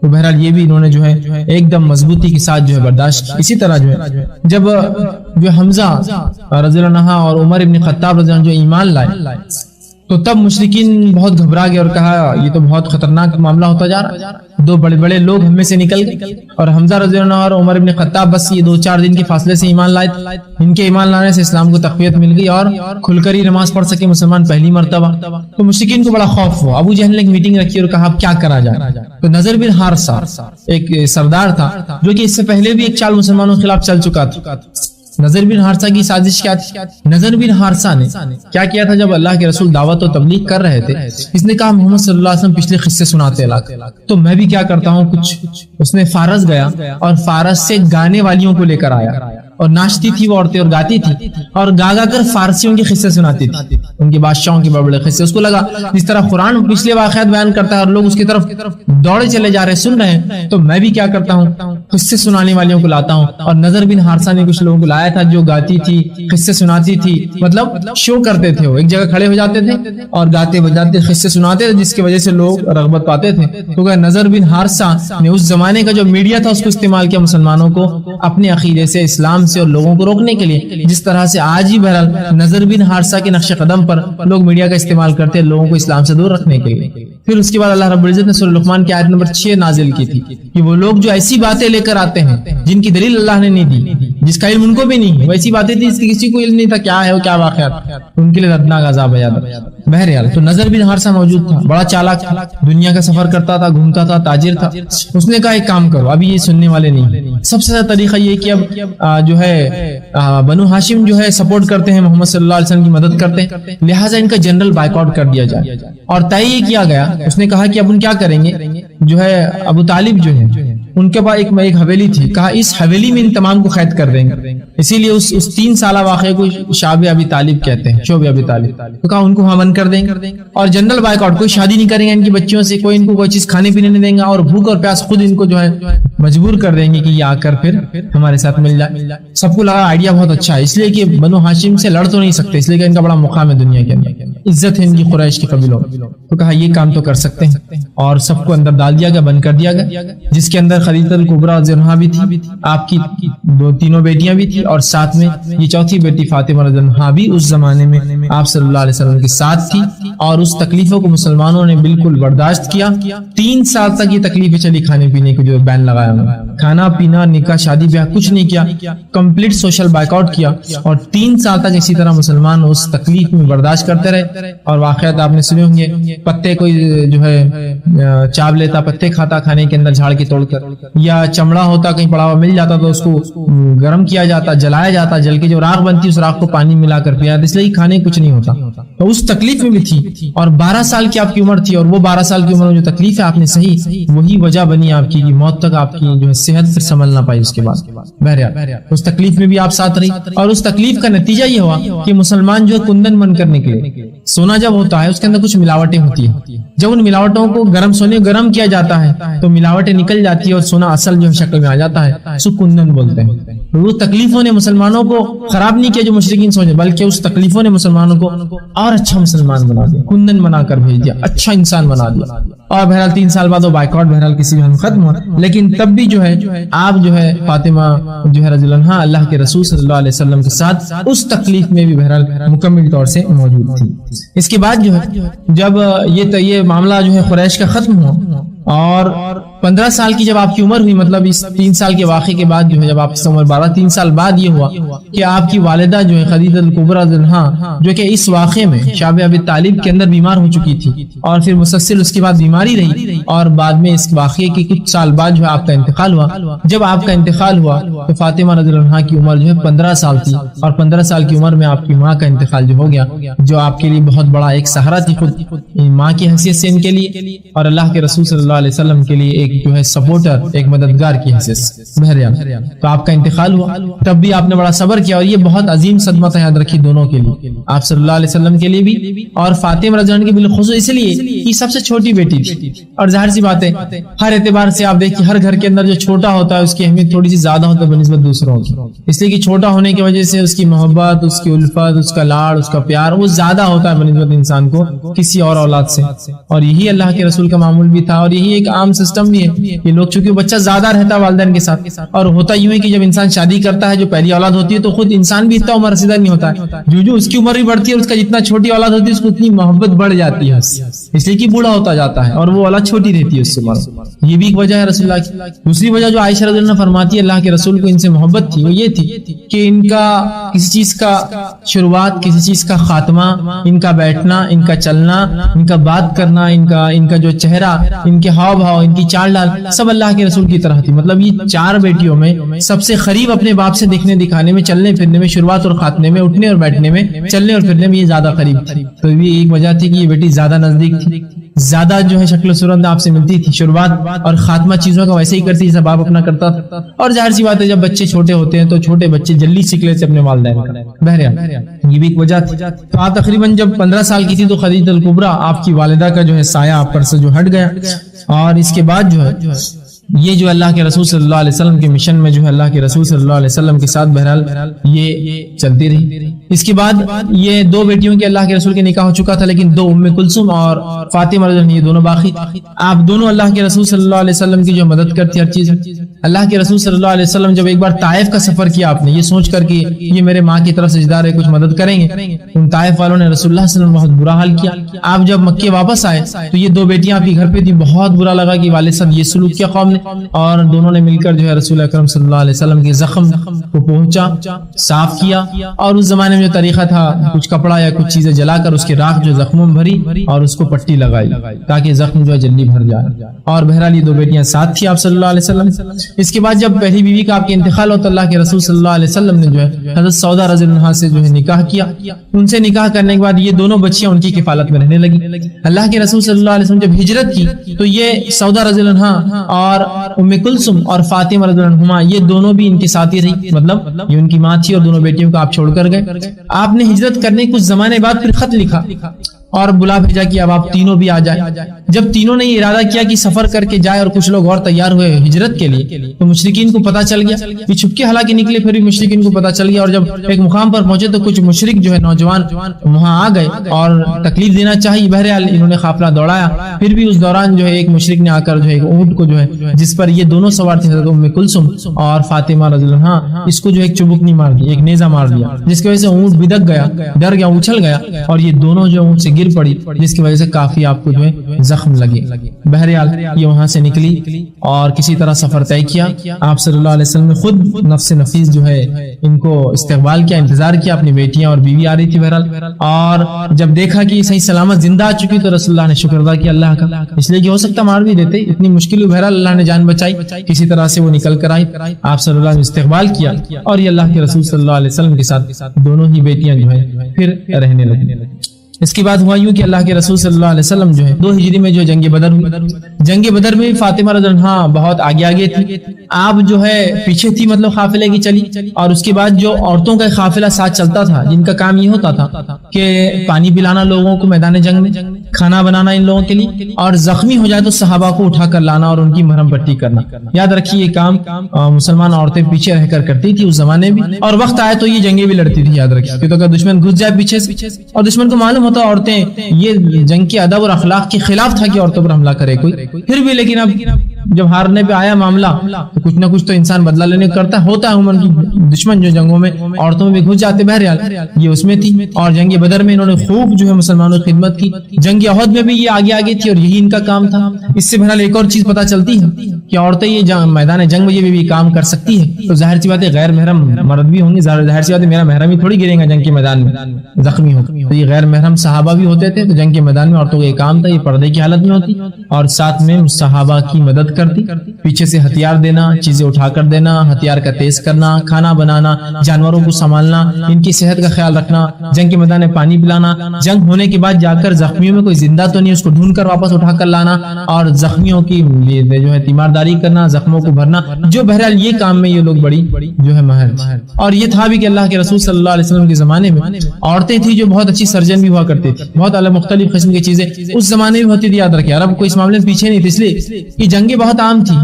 تو بہرحال یہ بھی انہوں نے جو ہے ایک دم مضبوطی کے ساتھ جو ہے برداشت. اسی طرح جو ہے جب جو حمزہ رضی اللہ عنہ اور عمر ابن خطاب رضی اللہ عنہ جو ایمان لائے تو تب مشرکین بہت گھبرا گئے اور کہا یہ تو بہت خطرناک معاملہ ہوتا جا رہا ہے. دو بڑے بڑے لوگ ہم میں سے نکل گئے اور حمزہ رضی اللہ عنہ اور عمر ابن خطاب بس یہ 2-4 دن کے فاصلے سے ایمان لائے. ان کے ایمان لانے سے اسلام کو تقویت مل گئی اور کھل کر ہی نماز پڑھ سکے مسلمان پہلی مرتبہ. تو مشرکین کو بڑا خوف ہوا. ابو جہل نے ایک میٹنگ رکھی اور کہا اب کیا کرا جائے. تو نذر بن حارثہ ایک سردار تھا جو کہ اس سے پہلے بھی ایک چال مسلمانوں کے خلاف چل چکا تھا. نذر بن حارثہ کی سازش کیا تھی؟ نذر بن حارثہ نے کیا کیا تھا جب اللہ کے رسول دعوت و تبلیغ کر رہے تھے, اس نے کہا محمد صلی اللہ علیہ وسلم پچھلے قصے سناتے تو میں بھی کیا کرتا ہوں کچھ. اس نے فارس گیا اور فارس سے گانے والیوں کو لے کر آیا اور ناچتی تھی وہ عورتیں اور گاتی تھی اور گا گا کر فارسیوں کے قصے سناتی تھی, ان کے بادشاہوں کے بڑے بڑے قصے. اس کو لگا جس طرح قرآن پچھلے واقعات بیان کرتا ہے اور لوگ اس کی طرف دوڑے چلے جا رہے سن رہے ہیں, تو میں بھی کیا کرتا ہوں قصے سنانے والیوں کو لاتا ہوں. اور نذر بن حارثہ نے کچھ لوگوں کو لایا تھا جو گاتی تھی, قصے سناتی تھی, مطلب شو کرتے تھے. وہ ایک جگہ کھڑے ہو جاتے تھے اور گاتے بجاتے قصے سناتے تھے جس کی وجہ سے لوگ رغبت پاتے تھے. تو کہ نذر بن حارثہ نے اس زمانے کا جو میڈیا تھا اس کو استعمال کیا مسلمانوں کو اپنے عقیدے سے, اسلام سے اور لوگوں کو روکنے کے لیے, جس طرح سے آج ہی بہرحال نذر بن حارثہ کے نقش قدم پر لوگ میڈیا کا استعمال کرتے ہیں لوگوں کو اسلام سے دور رکھنے کے لیے. پھر اس کے بعد اللہ رب العزت نے سورہ لقمان کی آیت نمبر 6 نازل کی تھی کہ وہ لوگ جو ایسی باتیں لے کر آتے ہیں جن کی دلیل اللہ نے نہیں دی, جس کا علم ان کو بھی نہیں, ویسی باتیں تھی جس کی کسی کو علم نہیں تھا کیا ہے وہ کیا واقعات, ان کے لیے دردناک عذاب ہے. بہرحال تو نذر بن حارثہ موجود تھا, بڑا چالاک تھا, دنیا کا سفر کرتا تھا, گھومتا تھا, تاجر تھا. اس نے کہا ایک کام کرو, ابھی یہ سننے والے نہیں. سب سے زیادہ طریقہ یہ کہ اب جو ہے بنو ہاشم جو ہے سپورٹ کرتے ہیں, محمد صلی اللہ علیہ وسلم کی مدد کرتے ہیں, لہٰذا ان کا جنرل بائیکاٹ کر دیا جائے. اور طے یہ کیا گیا, اس نے کہا کہ اب ان کیا کریں گے, جو ہے ابو طالب جو ہے ان کے پاس ایک حویلی تھی, کہا اس حویلی میں ان تمام کو قید کر دیں گے. اسی لیے اس 3 سالہ واقعے کو شعب ابی طالب کہتے ہیں, شعب ابی طالب. تو کہا ان کو وہاں بند کر دیں گے اور جنرل بائیکاٹ, کوئی شادی نہیں کریں گے ان کی بچیوں سے, کوئی ان کو کوئی چیز کھانے پینے نہیں دیں گا, اور بھوک اور پیاس خود ان کو جو ہے مجبور کر دیں گے کہ یہ آ کر پھر ہمارے ساتھ مل جائے. سب کو لگا آئیڈیا بہت اچھا ہے, اس لیے کہ بنو ہاشم سے لڑ تو نہیں سکتے, اس لیے کہ ان کا بڑا مقام ہے دنیا کے اندر, عزت ہے ان کی قریش کے قبیلوں. تو کہا یہ کام تو کر سکتے ہیں, اور سب کو اندر ڈال دیا گیا, بند کر دیا گیا, جس کے اندر خدیجہ الکبریٰ رضی اللہ عنہا بھی تھی, آپ کی 2 بیٹیاں بھی تھی, اور ساتھ میں یہ چوتھی بیٹی فاطمہ رضی اللہ عنہا بھی اس زمانے میں آپ صلی اللہ علیہ وسلم کے ساتھ تھی. اور اس تکلیفوں کو مسلمانوں نے بالکل برداشت کیا. 3 سال تک یہ تکلیفیں چلی, کھانے پینے کو جو بین لگایا, کھانا پینا, نکاح شادی بیاہ کچھ نہیں کیا, کمپلیٹ سوشل بائیکاٹ کیا. اور 3 سال تک اسی طرح مسلمان اس تکلیف میں برداشت کرتے رہے. اور واقعات آپ نے سنے ہوں گے, پتے کوئی جو ہے چاپ لیتا, پتے کھاتا کھانے کے اندر جھاڑ کے توڑ کر, یا چمڑا ہوتا کہیں پڑا ہوا مل جاتا تو اس کو گرم کیا جاتا, جلایا جاتا, جل کے جو راکھ بنتی اس راکھ کو پانی ملا کر پیا, اس لیے کھانے کچھ نہیں ہوتا. تو اس تکلیف میں بھی تھی, اور 12 سال کی آپ کی عمر تھی, اور وہ 12 سال کی عمر میں جو تکلیف ہے آپ نے سہی, وہی وجہ بنی آپ کی موت تک آپ کی جو ہے صحت پھر سنبھل نہ پائی اس کے بعد. بہرحال اس تکلیف میں بھی آپ ساتھ رہی, اور اس تکلیف کا نتیجہ یہ ہوا کہ مسلمان جو ہے کندن بن کر نکلے. سونا جب ہوتا ہے اس کے اندر کچھ ملاوٹیں ہوتی ہیں, جب ان ملاوٹوں کو گرم کیا جاتا ہے تو ملاوٹیں نکل جاتی ہے اور سونا اصل جو شکل میں آ جاتا ہے, اس کو کندن بولتے ہیں. وہ تکلیفوں نے مسلمانوں کو خراب نہیں کیا جو مشرکین سوچے, بلکہ اس تکلیفوں نے مسلمانوں کو اور اچھا مسلمان بنا دیا, کندن بنا کر بھیج دیا, اچھا انسان بنا دیا. اور بہرحال 3 سال بعد وہ بائیکاٹ بہرحال کسی بھی ختم ہوا, لیکن تب بھی جو ہے آپ جو ہے فاطمہ جو ہے رضی اللہ عنہا اللہ کے رسول صلی اللہ علیہ وسلم کے ساتھ اس تکلیف میں بھی بہرحال مکمل طور سے موجود تھی. اس کے بعد جو ہے جب یہ معاملہ جو ہے قریش کا ختم ہوا, اور 15 سال کی جب آپ کی عمر ہوئی, مطلب اس 3 سال کے واقعے کے بعد جو ہے جب آپ کی عمر 3 سال بعد یہ ہوا کہ آپ کی والدہ جو ہے خدیجہ الکبریٰ رضی اللہ عنہا, جو کہ اس واقعے میں شعب ابی طالب کے اندر بیمار ہو چکی تھی, اور پھر مسلسل اس کے بعد بیماری رہی, اور بعد میں اس واقعے کے کچھ سال بعد جو ہے آپ کا انتقال ہوا. جب آپ کا انتقال ہوا تو فاطمہ رضی اللہ عنہا کی عمر جو ہے 15 سال تھی, اور 15 سال کی عمر میں آپ کی ماں کا انتقال جو ہو گیا, جو آپ کے لیے بہت بڑا ایک سہارا تھی خود ماں کی حیثیت سے ان کے لیے, اور اللہ کے رسول صلی اللہ علیہ وسلم کے لیے ایک ایک جو ہے سپورٹر، ایک مددگار کی حیثیت سے۔ بہرحال تو آپ کا انتقال ہوا، تب بھی آپ نے بڑا صبر کیا، اور یہ بہت عظیم صدمہ تھا، یاد رکھیے دونوں کے لیے، آپ صلی اللہ علیہ وسلم کے لیے بھی اور فاطمہ رضی اللہ عنہا کے بالخصوص اس لیے کہ سب سے چھوٹی بیٹی تھی، اور ظاہر سی بات ہے ہر اعتبار سے آپ دیکھیں ہر گھر کے اندر جو چھوٹا ہوتا ہے اس کی اہمیت تھوڑی سی زیادہ ہوتا ہے بنسبت دوسروں کی، اس لیے کہ چھوٹا ہونے کی وجہ سے اس کی محبت، اس کی الفت، اس کا لاڑ، اس کا پیار وہ زیادہ ہوتا ہے بنسبت انسان کو کسی اور اولاد سے، اور یہی اللہ کے رسول کا معمول بھی تھا، اور یہی ایک عام سسٹم بھی ہے کہ لوگ چونکہ بچہ زیادہ رہتا ہے والدین کے ساتھ، اور ہوتا یوں ہے کہ جب انسان شادی کرتا ہے جو پہلی اولاد ہوتی ہے تو خود انسان بھی اتنا عمر رسیدہ نہیں ہوتا ہے، جو اس کی عمر بھی بڑھتی ہے اس کا جتنا چھوٹی اولاد ہوتی ہے اس کو اتنی محبت بڑھ جاتی ہے، اس لیے کہ بوڑھا ہوتا جاتا ہے اور وہ اولاد چھوٹی رہتی ہے اس سے، یہ بھی ایک وجہ ہے رسول اللہ کی۔ دوسری وجہ جو عائشہ رضی اللہ عنہا فرماتی ہے اللہ کے رسول کو ان سے محبت تھی، وہ یہ تھی کہ ان کا کسی چیز کا شروعات، کسی چیز کا خاتمہ، ان کا بیٹھنا، ان کا چلنا، ان کا بات کرنا، ان کا جو چہرہ، ان کے ہاؤ بھاؤ، ان کی چال ڈال سب اللہ کے رسول کی طرح تھی۔ مطلب یہ چار بیٹیوں میں سب سے قریب اپنے باپ سے دیکھنے دکھانے میں، چلنے پھرنے میں، شروعات اور خاتمے میں، اٹھنے اور بیٹھنے میں، چلنے اور پھرنے میں یہ زیادہ قریب تھی، تو یہ ایک وجہ تھی کہ یہ بیٹی زیادہ نزدیک تھی، زیادہ جو ہے شکل و صورت آپ سے ملتی تھی، شروعات اور خاتمہ چیزوں کا ویسے ہی کرتی جیسا باپ اپنا کرتا تھا، اور ظاہر سی بات ہے جب بچے چھوٹے ہوتے ہیں تو چھوٹے بچے جلدی سیکھ لیتے اپنے والدین کا، بہرحال یہ بھی ایک وجہ تھی۔ تو آپ تقریباً جب 15 سال کی تھی تو خدیجہ الکبریٰ آپ کی والدہ کا جو ہے سایہ آپ پر سے جو ہٹ گیا، اور اس کے بعد جو ہے یہ جو اللہ کے رسول صلی اللہ علیہ وسلم کے مشن میں جو ہے اللہ کے رسول صلی اللہ علیہ وسلم کے ساتھ بہرحال یہ چلتی رہی۔ اس کے بعد یہ دو بیٹیوں کے اللہ کے رسول کے نکاح ہو چکا تھا، لیکن دو ام کلثوم اور فاطمہ رضی اللہ عنہا یہ دونوں باقی تھے۔ آپ دونوں اللہ کے رسول صلی اللہ علیہ وسلم کی جو مدد کرتی ہر چیز۔ اللہ کے رسول صلی اللہ علیہ وسلم جب ایک بار طائف کا سفر کیا آپ نے یہ سوچ کر کہ یہ میرے ماں کی طرف سجدار ہے، کچھ مدد کریں گے، ان طائف والوں نے رسول اللہ صلی اللہ علیہ وسلم بہت برا حال کیا۔ آپ جب مکے واپس آئے تو یہ دو بیٹیاں آپ کے گھر پہ تھی، بہت برا لگا کہ والد صاحب یہ سلوک کیا قوم نے، اور دونوں نے مل کر جو ہے رسول اکرم صلی اللہ علیہ وسلم کے زخم کو پہنچا، صاف کیا، اور اس زمانے میں جو طریقہ تھا کچھ کپڑا یا کچھ چیزیں جلا کر اس کی راکھ جو زخموں میں بھری اور اس کو پٹی لگائی تاکہ زخم جو ہے جلدی بھر جائے، اور بہرحال یہ دو بیٹیاں ساتھ تھی آپ صلی اللہ علیہ وسلم۔ اس کے بعد جب پہلی بیوی کا آپ کے انتقال ہوتا اللہ کے رسول صلی اللہ علیہ وسلم نے جو ہے حضرت سودا رضی اللہ عنہا سے جو ہے نکاح کیا، ان سے نکاح کرنے کے بعد یہ دونوں بچیاں ان کی کفالت میں رہنے لگی۔ اللہ کے رسول صلی اللہ علیہ وسلم جب ہجرت کی تو یہ سودا رضی اللہ عنہا اور ام کلثوم اور فاطمہ رضی اللہ عنہما یہ دونوں بھی ان کے ساتھ ہی رہی، مطلب یہ ان کی ماں تھی اور دونوں بیٹیوں کو آپ چھوڑ کر گئے۔ آپ نے ہجرت کرنے کچھ زمانے بعد پھر خط لکھا اور بلا بھیجا کہ اب آپ تینوں بھی آ جائیں۔ جب تینوں نے یہ ارادہ کیا کہ سفر کر کے جائے اور کچھ لوگ اور تیار ہوئے ہجرت کے لیے تو مشرکین کو پتہ چل گیا، یہ چھپکے حالانکہ نکلے پھر بھی مشرکین کو پتہ چل گیا، اور جب ایک مقام پر پہنچے تو کچھ مشرک جو ہے نوجوان وہاں آ گئے اور تکلیف دینا چاہیے، بہرحال انہوں نے قافلہ دوڑایا، پھر بھی اس دوران جو ہے ایک مشرک نے آ کر جو ہے ایک اونٹ کو جو ہے جس پر یہ دونوں سوار تھے حضرت ام کلثوم اور فاطمہ رضی اللہ عنہا، اس کو جو ایک چبک نہیں مار دی، ایک نیزہ مار دیا، جس کی وجہ سے اونٹ بدک گیا، ڈر گیا، اچھل گیا، اور یہ دونوں جو اونٹ سے گر پڑی، جس کی وجہ سے کافی آپ کو جو ہے زخم لگے۔ بہرحال یہ وہاں سے نکلی اور کسی طرح سفر طے کیا۔ آپ صلی اللہ علیہ وسلم نے خود نفس نفیس جو ہے ان کو استقبال کیا، انتظار کیا، اپنی بیٹیاں اور بیوی آ رہی تھی بہرحال، اور جب دیکھا کہ صحیح سلامت زندہ آ چکی تو رسول اللہ نے شکر ادا کیا اللہ کا، اس لیے کہ ہو سکتا مار بھی دیتے، اتنی مشکل بہرحال اللہ نے جان بچائی، کسی طرح سے وہ نکل کر آئی، آپ صلی اللہ علیہ وسلم نے استقبال کیا، اور یہ اللہ کے رسول صلی اللہ علیہ وسلم کے ساتھ دونوں ہی بیٹیاں جو ہے پھر رہنے لگی۔ اس کے بعد ہوا یوں کہ اللہ کے رسول صلی اللہ علیہ وسلم جو ہے 2 ہجری میں جو جنگ بدر ہوئی، جنگ بدر میں فاطمہ رضی اللہ عنہا بہت آگے تھی، آپ جو ہے پیچھے تھی، مطلب قافلے کی چلی، اور اس کے بعد جو عورتوں کا قافلہ ساتھ چلتا تھا جن کا کام یہ ہوتا تھا کہ پانی پلانا لوگوں کو میدان جنگ میں، کھانا بنانا ان لوگوں کے لیے، اور زخمی ہو جائے تو صحابہ کو اٹھا کر لانا اور ان کی مرہم پٹی کرنا۔ یاد رکھیے یہ کام مسلمان عورتیں پیچھے رہ کر کرتی تھی اس زمانے میں، اور وقت آئے تو یہ جنگیں بھی لڑتی تھی، یاد رکھیے، کیونکہ اگر دشمن گھس جائے پیچھے سے اور دشمن کو معلوم ہوتا عورتیں یہ جنگ کے ادب اور اخلاق کے خلاف تھا کہ عورتوں پر حملہ کرے کوئی، پھر بھی لیکن اب جب ہارنے پہ آیا معاملہ تو کچھ نہ کچھ تو انسان بدلہ لینے کرتا ہوتا ہے، عموماً کی دشمن جو جنگوں میں عورتوں میں بھی گھس جاتے، بہرحال یہ اس میں تھی، اور جنگ بدر میں انہوں نے خوب جو ہے مسلمانوں کی خدمت کی، جنگ احد میں بھی یہ آگے تھی اور یہی ان کا کام تھا۔ اس سے بہرحال ایک اور چیز پتہ چلتی ہے کہ عورتیں یہ میدان جنگ میں یہ بھی کام کر سکتی ہے، تو ظاہر سی بات ہے غیر محرم مرد بھی ہوں گے، ظاہر سی بات ہے میرا محرم ہی تھوڑی گرے گا جنگ کے میدان میں زخمی ہو، تو یہ غیر محرم صحابہ بھی ہوتے تھے، تو جنگ کے میدان میں عورتوں کا یہ کام تھا، یہ پردے کی حالت میں ہوتی اور ساتھ میں صحابہ کی مدد کرتی، پیچھے سے ہتھیار دینا، چیزیں اٹھا کر دینا، ہتھیار کا تیز کرنا، کھانا بنانا، جانوروں کو سنبھالنا، ان کی صحت کا خیال رکھنا، جنگ کے میدان میں پانی پلانا، جنگ ہونے کے بعد جا کر زخمیوں میں کوئی زندہ تو نہیں اس کو ڈھونڈ کر واپس اٹھا کر لانا، اور زخمیوں کی جو ہے تیمارداری کرنا، زخموں کو بھرنا، جو بہرحال یہ کام میں یہ لوگ بڑی جو ہے ماہر تھے۔ اور یہ تھا بھی کہ اللہ کے رسول صلی اللہ علیہ وسلم کے زمانے میں عورتیں تھیں جو بہت اچھی سرجن بھی ہوا کرتی تھی، بہت الگ مختلف قسم کی چیزیں اس زمانے میں ہوتی تھی، یاد رکھیں عرب کو اس معاملے میں پیچھے نہیں تھے، اس لیے کہ جنگیں بہت عام تھی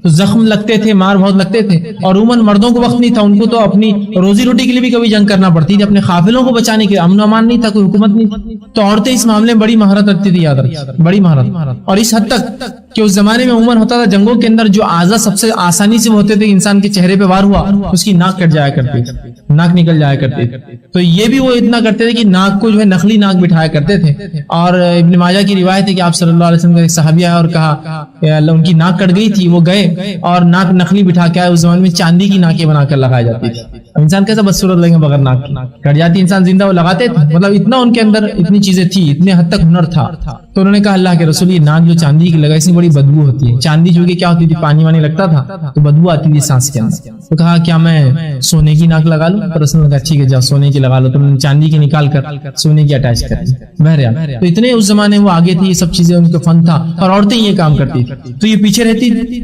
تو زخم لگتے تھے، مار بہت لگتے تھے، اور عموماً مردوں کو وقت نہیں تھا، ان کو تو اپنی روزی روٹی کے لیے بھی کبھی جنگ کرنا پڑتی تھی، اپنے قافلوں کو بچانے کے امن و امان نہیں تھا، کوئی حکومت نہیں تھی، تو عورتیں اس معاملے میں بڑی مہارت رکھتی تھی، یاد رکھیں بڑی مہارت، اور اس حد تک کہ اس زمانے میں عموماً ہوتا تھا جنگوں کے اندر جو اعضاء سب سے آسانی سے ہوتے تھے انسان کے چہرے پہ وار ہوا اس کی ناک کٹ جایا کرتی تھی، ناک نکل جایا کرتی تھی، تو یہ بھی وہ اتنا کرتے تھے کہ ناک کو جو ہے نخلی ناک بٹھایا کرتے تھے۔ اور ابن ماجہ کی روایت ہے کہ آپ صلی اللہ علیہ وسلم کا ایک صحابی آیا اور کہا کہ اللہ ان کی ناک کٹ گئی تھی، وہ گئے اور ناک نخلی بٹھا کے آئے، اس زمانے میں چاندی کی ناکیں بنا کر لگائی جاتی تھی، انسان کیسا بدصورت لگے بغیر ناک کی، کٹ جاتی انسان زندہ وہ لگاتے تھے، مطلب اتنا ان کے اندر اتنی چیزیں تھی، اتنے حد تک ہنر تھا۔ تو انہوں نے کہا اللہ کے رسول یہ ناک جو چاندی کی لگائی اس میں بڑی بدبو ہوتی ہے، چاندی جو کہ کیا ہوتی تھی پانی وانی لگتا تھا تو بدبو آتی تھی سانس کے اندر، تو کہا کیا میں سونے کی ناک لگا لوں؟ تو رسول نے کہا ٹھیک ہے جاؤ سونے کی لگا لو، تم نے چاندی کی نکال کر سونے کی اٹیچ کر دی۔ بہرحال تو اتنے اس زمانے وہ آگے تھی، یہ سب چیزیں ان کو فن تھا، اور عورتیں یہ کام کرتی تھی تو یہ پیچھے رہتی تھی۔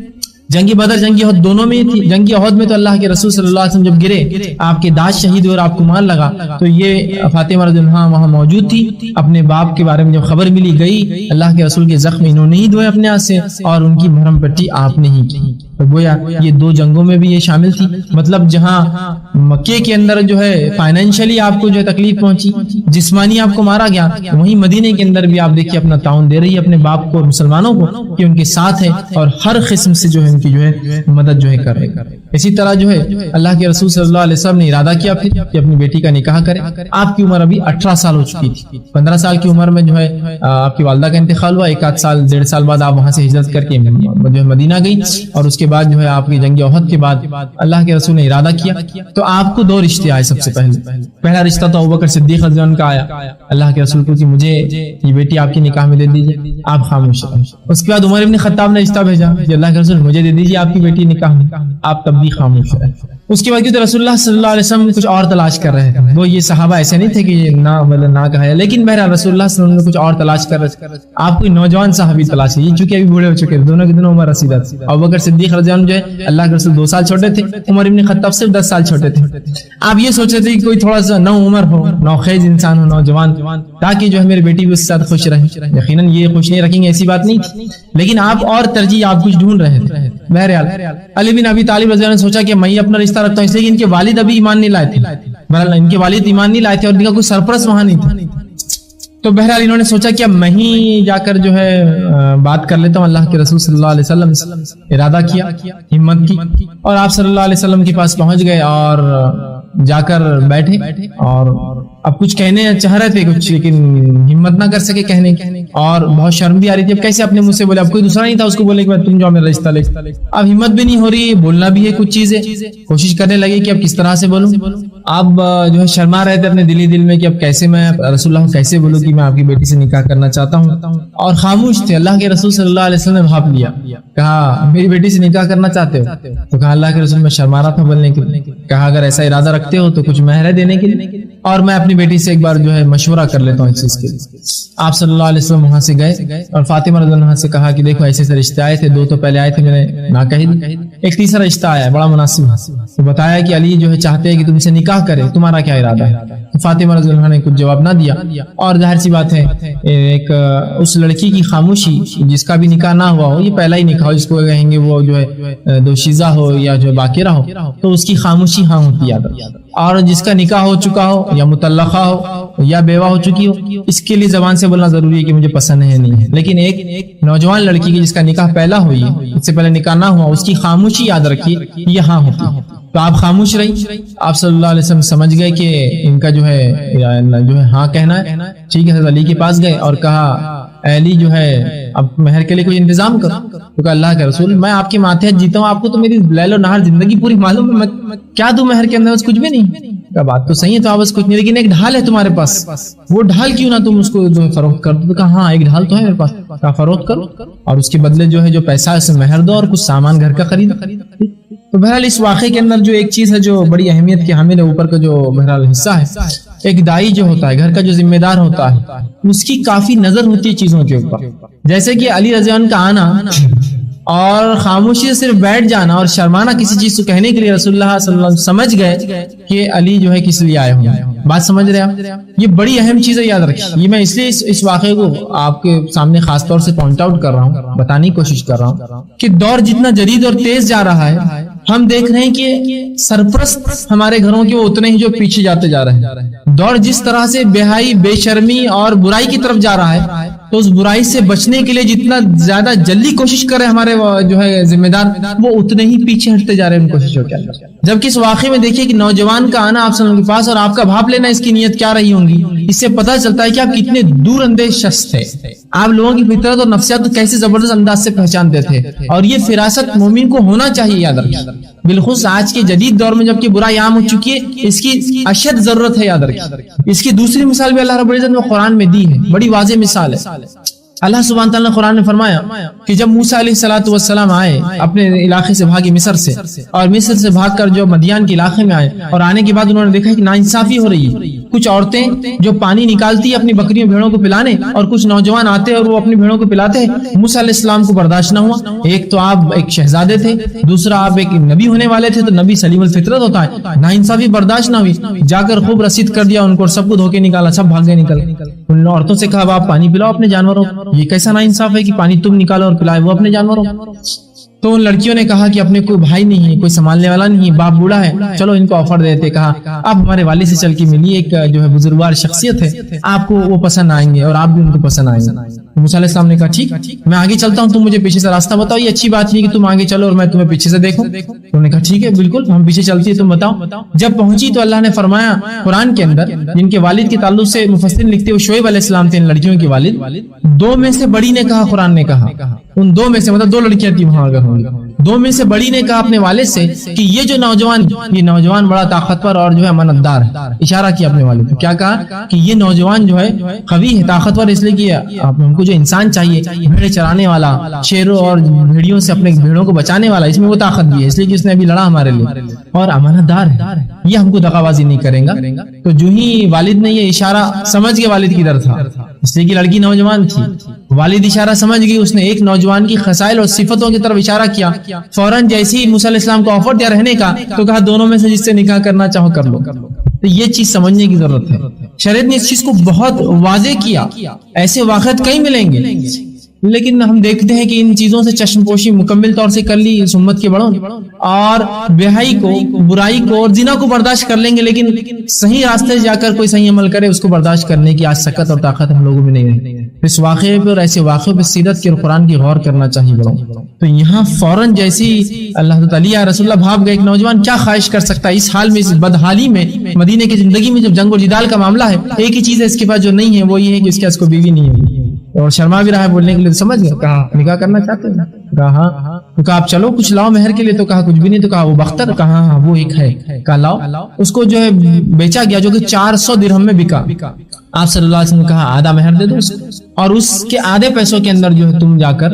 جنگی بدر جنگی احد دونوں میں ہی تھی، جنگی احد میں تو اللہ کے رسول صلی اللہ علیہ وسلم جب گرے آپ کے داغ شہید ہوئے اور آپ کو مار لگا تو یہ فاطمہ رضی اللہ عنہا وہاں موجود تھی، اپنے باپ کے بارے میں جب خبر ملی گئی، اللہ کے رسول کے زخم انہوں نے ہی دھوئے اپنے ہاتھ سے اور ان کی مرہم پٹی آپ نے ہی کی۔ تو گویا یہ دو جنگوں میں بھی یہ شامل تھی، مطلب جہاں مکے کے اندر جو ہے فائنینشلی آپ کو جو ہے تکلیف پہنچی، جسمانی آپ کو مارا گیا، وہیں مدینے کے اندر بھی آپ دیکھیے اپنا تعاون دے رہی ہے اپنے باپ کو اور مسلمانوں کو کہ ان کے ساتھ ہے اور ہر قسم سے جو ہے ان کی جو ہے مدد جو ہے کر رہے۔ اسی طرح جو ہے اللہ کے رسول صلی اللہ علیہ وسلم نے ارادہ کیا پھر کہ اپنی بیٹی کا نکاح کرے۔ آپ کی عمر ابھی 18 سال ہو چکی تھی، 15 سال کی عمر میں جو ہے آپ کی والدہ کا انتقال ہوا، ایک آدھ سال 1.5 سال بعد آپ وہاں سے ہجرت کر کے جو ہے مدینہ گئی، اور اس کے بعد جو ہے آپ کی جنگ احد کے بعد اللہ کے رسول نے ارادہ کیا تو آپ کو 2 رشتے آئے۔ سب سے پہلا رشتہ تو ابوبکر صدیق رضی اللہ عنہ کا آیا، اللہ کے رسول کو کہ مجھے یہ بیٹی آپ کی نکاح میں دے دیجیے، آپ خاموش رہے۔ اس کے بعد عمر ابن خطاب نے رشتہ بھیجا کہ اللہ کے رسول مجھے دے دیجیے آپ کی بیٹی نکاح میں، آپ تب بھی خاموش رہے۔ اس کے بعد کیونکہ رسول اللہ صلی اللہ علیہ وسلم کچھ اور تلاش کر رہے تھے، وہ یہ صحابہ ایسے نہیں تھے کہ نہ کہا، لیکن بہرحال رسول اللہ صلی اللہ علیہ وسلم کچھ اور تلاش کر رہے تھے، آپ کوئی نوجوان صحابی تلاش ہے، یہ چونکہ ابھی بوڑھے ہو چکے تھے، دونوں کی دونوں عمر رسیدہ تھی۔ ابوبکر صدیق رضی اللہ عنہ جو ہے اللہ کے رسول 2 سال چھوٹے تھے، عمر ابن خطاب صرف 10 سال چھوٹے تھے۔ آپ یہ سوچ رہے تھے کہ کوئی تھوڑا سا نو عمر ہو، نوخیز انسان ہو، نوجوان، تاکہ جو ہے میری بیٹی بھی اس کے ساتھ خوش رہے۔ یقیناً یہ خوش نہیں رکھیں گے ایسی بات نہیں تھی، لیکن آپ اور ترجیح آپ کچھ ڈھونڈ رہے تھے۔ بہرحال علی بن ابی طالب رضی اللہ عنہ نے سوچا کہ میں اپنا رشتہ رکھتا ہوں، اس لیے کہ ان کے والد ابھی ایمان نہیں لائے تھے، بہرحال ان کے والد ایمان نہیں لائے تھے اور ان کا کوئی سرپرست وہاں نہیں تھا، تو بہرحال انہوں نے سوچا کہ اب میں ہی جا کر جو ہے بات کر لیتا ہوں اللہ کے رسول صلی اللہ علیہ وسلم سے۔ ارادہ کیا، ہمت کی، اور آپ صلی اللہ علیہ وسلم کے پاس پہنچ گئے اور جا کر بیٹھے، اور اب کچھ کہنے چاہ رہے تھے کچھ، لیکن ہمت نہ کر سکے کہنے کی، اور بہت شرم بھی آ رہی تھی، اب کیسے اپنے منہ سے بولے، اب کوئی دوسرا نہیں تھا اس کو بولے کہ تم جاؤ میرا رشتہ لے، اب ہمت بھی نہیں ہو رہی، بولنا بھی ہے کچھ چیزیں، کوشش کرنے لگے کہ اب کس طرح سے بولوں، اب جو ہے شرما رہے تھے اپنے دل میں کہ اب کیسے میں رسول اللہ کیسے بولوں کہ میں آپ کی بیٹی سے نکاح کرنا چاہتا ہوں، اور خاموش تھے۔ اللہ کے رسول صلی اللہ علیہ وسلم نے بھاپ لیا، کہا میری بیٹی سے نکاح کرنا چاہتے ہو؟ تو کہا اللہ کے رسول میں شرما رہا تھا بولنے کے لیے، کہا اگر ایسا ارادہ رکھتے ہو تو کچھ مہر دینے کے لیے، اور میں اپنی بیٹی سے ایک بار جو ہے مشورہ کر لیتا ہوں اس چیز کے لیے۔ آپ صلی اللہ علیہ وسلم وہاں سے گئے اور فاطمہ رضی اللہ عنہا سے کہا کہ دیکھو ایسے رشتے آئے تھے، 2 تو پہلے آئے تھے میں نے نہ کہی دی، ایک تیسرا رشتہ آیا ہے بڑا مناسب، تو بتایا کہ علی جو ہے چاہتے ہیں کہ تم سے نکاح کرے، تمہارا کیا ارادہ ہے؟ فاطمہ رضی اللہ عنہا نے کچھ جواب نہ دیا، اور ظاہر سی بات ہے ایک اس لڑکی کی خاموشی جس کا بھی نکاح نہ ہوا ہو، یہ پہلا ہی نکاح ہو، جس کو کہیں گے وہ جو ہے دوشیزہ ہو یا جو باقرہ ہو، تو اس کی خاموشی ہاں ہوتی ہے، اور جس کا نکاح ہو چکا ہو یا مطلقہ ہو یا بیوہ ہو چکی ہو، اس کے لیے زبان سے بولنا ضروری ہے کہ مجھے پسند ہے نہیں ہے، لیکن ایک نوجوان لڑکی کی جس کا نکاح پہلا ہوئی ہے، اس سے پہلے نکاح نہ ہوا، اس کی خاموشی یاد رکھیے یہ ہاں ہوتی ہے۔ تو آپ خاموش رہی، آپ صلی اللہ علیہ وسلم سمجھ گئے کہ ان کا جو ہے ہاں کہنا ہے، ٹھیک ہے، حضرت علی کے پاس گئے اور کہا اے علی جو ہے اب مہر کے لیے کوئی انتظام کرو. تو کہا اللہ کے رسول میں آپ کے ماتحت جیتا ہوں, آپ کو تو میری لیل و نہار زندگی پوری معلوم ہے, میں کیا دوں مہر کے اندر؟ کچھ بھی نہیں. کہا بات تو صحیح ہے, تو آپ بس کچھ نہیں, لیکن ایک ڈھال ہے تمہارے پاس, وہ ڈھال کیوں نہ تم اس کو فروخت کر دو. تو کہا ہاں ایک ڈھال تو ہے میرے پاس. کہا فروخت کرو اور اس کے بدلے جو ہے جو پیسہ ہے اسے مہر دو اور کچھ سامان گھر کا خرید. تو بہرحال اس واقعے کے اندر جو ایک چیز ہے جو بڑی اہمیت کی حامل ہے, اوپر کا جو بہرحال حصہ ہے, ایک دائی جو ہوتا ہے, گھر کا جو ذمہ دار ہوتا ہے, اس کی کافی نظر ہوتی ہے چیزوں کے اوپر. جیسے کہ علی رضی اللہ عنہ کا آنا اور خاموشی سے صرف بیٹھ جانا اور شرمانا کسی چیز کو کہنے کے لیے, رسول اللہ صلی اللہ علیہ وسلم سمجھ گئے کہ علی جو ہے کس لیے آئے ہوئے ہیں. بات سمجھ رہے آپ؟ یہ بڑی اہم چیز ہے, یاد رکھیے. یہ میں اس لیے اس واقعے کو آپ کے سامنے خاص طور سے پوائنٹ آؤٹ کر رہا ہوں, بتانے کی کوشش کر رہا ہوں کہ دور جتنا جدید اور تیز جا رہا ہے, ہم دیکھ رہے ہیں کہ سرپرست ہمارے گھروں کے وہ اتنے ہی جو پیچھے جاتے جا رہے ہیں. دور جس طرح سے بے حیائی, بے شرمی اور برائی کی طرف جا رہا ہے, تو اس برائی سے بچنے کے لیے جتنا زیادہ جلدی کوشش کر رہے ہمارے جو ہے ذمہ دار, وہ اتنے ہی پیچھے ہٹتے جا رہے ہیں ان کوششوں کے اندر. جبکہ اس واقعے میں دیکھیے کہ نوجوان کا آنا آپ کے پاس اور آپ کا بھاپ لینا, اس کی نیت کیا رہی ہوں گی, اس سے پتہ چلتا ہے کہ آپ کتنے دور اندیش شخص تھے. آپ لوگوں کی فطرت اور نفسیات کو کیسے زبردست انداز سے پہچانتے تھے, اور یہ فراست مومن کو ہونا چاہیے. یاد رکھیے, بالخصوص آج کے جدید دور میں جبکہ برائی عام ہو چکی ہے, اس کی اشد ضرورت ہے. یاد رکھیے, اس کی دوسری مثال بھی اللہ رب العزت نے قرآن میں دی ہے, بڑی واضح مثال ہے. اللہ سبحانہ تعالیٰ نے قرآن میں فرمایا کہ جب موسیٰ علیہ السلام آئے اپنے علاقے سے بھاگے مصر سے, اور مصر سے بھاگ کر جو مدین کے علاقے میں آئے, اور آنے کے بعد انہوں نے دیکھا کہ ناانصافی ہو رہی ہے. کچھ عورتیں جو پانی نکالتی ہیں اپنی بکریوں بھیڑوں کو پلانے, اور کچھ نوجوان آتے اور وہ اپنی بھیڑوں کو پلاتے ہیں. موسیٰ علیہ السلام کو برداشت نہ ہوا. ایک تو آپ ایک شہزادے تھے, دوسرا آپ ایک نبی ہونے والے تھے, تو نبی سلیم الفطرت ہوتا ہے. ناانصافی برداشت نہ ہوئی, جا کر خوب رسید کر دیا ان کو, اور سب کو دھوکے نکالا, سب بھاگے نکل. ان عورتوں سے کہا آپ پانی پلاؤ اپنے جانوروں. یہ کیسا ناانصاف ہے کہ پانی تم نکالو اور پلائے وہ اپنے جانوروں. تو ان لڑکیوں نے کہا کہ اپنے کوئی بھائی نہیں ہے, کوئی سنبھالنے والا نہیں ہے, باپ بوڑھا ہے, چلو ان کو آفر دیتے. کہا آپ ہمارے والد سے چل کے ملیے, ایک جو ہے بزرگوار شخصیت ہے, آپ کو وہ پسند آئیں گے اور آپ بھی ان کو پسند آئیں گے. موسیٰ علیہ السلام نے کہا ٹھیک, میں آگے چلتا ہوں, تم مجھے پیچھے سے راستہ بتاؤ. یہ اچھی بات نہیں کہ تم آگے چلو اور میں تمہیں پیچھے سے دیکھوں. انہوں نے کہا ٹھیک ہے بالکل, ہم پیچھے چلتی ہے, تم بتاؤ. جب پہنچی تو اللہ نے فرمایا قرآن کے اندر, جن کے والد کے تعلق سے مفسرین لکھتے وہ شعیب علیہ السلام تھے, ان لڑکیوں کے والد. دو میں سے بڑی نے کہا, قرآن نے کہا ان دو میں سے, مطلب دو لڑکیاں تھیں وہاں اگر ہوں گی, دو میں سے بڑی نے کہا اپنے والد سے کہ یہ جو نوجوان بڑا طاقتور اور جو ہے امانتدار ہے. اشارہ کیا اپنے والد کو, کیا کہا کہ یہ نوجوان جو ہے قوی ہے, طاقتور, اس لیے کہ ہم کو جو انسان چاہیے, بھیڑیں چرانے والا, شیروں اور بھیڑیوں سے اپنے بھیڑوں کو بچانے والا, اس میں وہ طاقت بھی ہے, اس لیے کہ اس نے ابھی لڑا ہمارے لیے, اور امانتدار ہے, یہ ہم کو دغابازی نہیں کرے گا. تو جو ہی والد نے یہ اشارہ سمجھ کے والد کی طرف تھا, اس لیے کہ لڑکی نوجوان تھی, والد اشارہ سمجھ گئی, اس نے ایک نوجوان کی خصائل اور صفتوں کی طرف اشارہ کیا. فوراً جیسے ہی موسیٰ علیہ السلام کو آفر دیا رہنے کا, تو کہا دونوں میں سے جس سے نکاح کرنا چاہو کر لو. تو یہ چیز سمجھنے کی ضرورت ہے. شریعت نے اس چیز کو بہت واضح کیا. ایسے واقعات کئی ملیں گے, لیکن ہم دیکھتے ہیں کہ ان چیزوں سے چشم پوشی مکمل طور سے کر لی اس امت کے بڑوں, اور بے-حیائی کو, برائی کو اور زنا کو برداشت کر لیں گے, لیکن صحیح راستے سے جا کر کوئی صحیح عمل کرے, اس کو برداشت کرنے کی آج سکت اور طاقت ہم لوگوں میں نہیں ہے. اس واقعے پہ اور ایسے واقعے پہ سیرت کے اور قرآن کی غور کرنا چاہیے بڑوں. تو یہاں فوراً جیسی اللہ تعالیٰ یا رسول اللہ بھاگ گئے, ایک نوجوان کیا خواہش کر سکتا ہے اس حال میں, اس بدحالی میں, مدینے کی زندگی میں جب جنگ و جدال کا معاملہ ہے, ایک ہی چیز ہے اس کے پاس جو نہیں ہے, وہ یہ ہے کہ اس کے پاس کوئی بیوی نہیں ہے, اور شرما بھی رہا ہے بولنے کے لیے. سمجھ گئے, کہا نکاح کرنا چاہتے ہیں, کہا ہاں. تو کہا آپ چلو کچھ لاؤ مہر کے لیے, تو کہا کچھ بھی نہیں. تو کہا وہ بختر, کہا ہاں وہ ایک ہے, کہا لاؤ. اس کو جو ہے بیچا گیا, جو کہ 400 درہم میں بکا. آپ صلی اللہ علیہ وسلم نے کہا آدھا مہر دے دو اس کو, اور اس کے آدھے پیسوں کے اندر جو ہے تم جا کر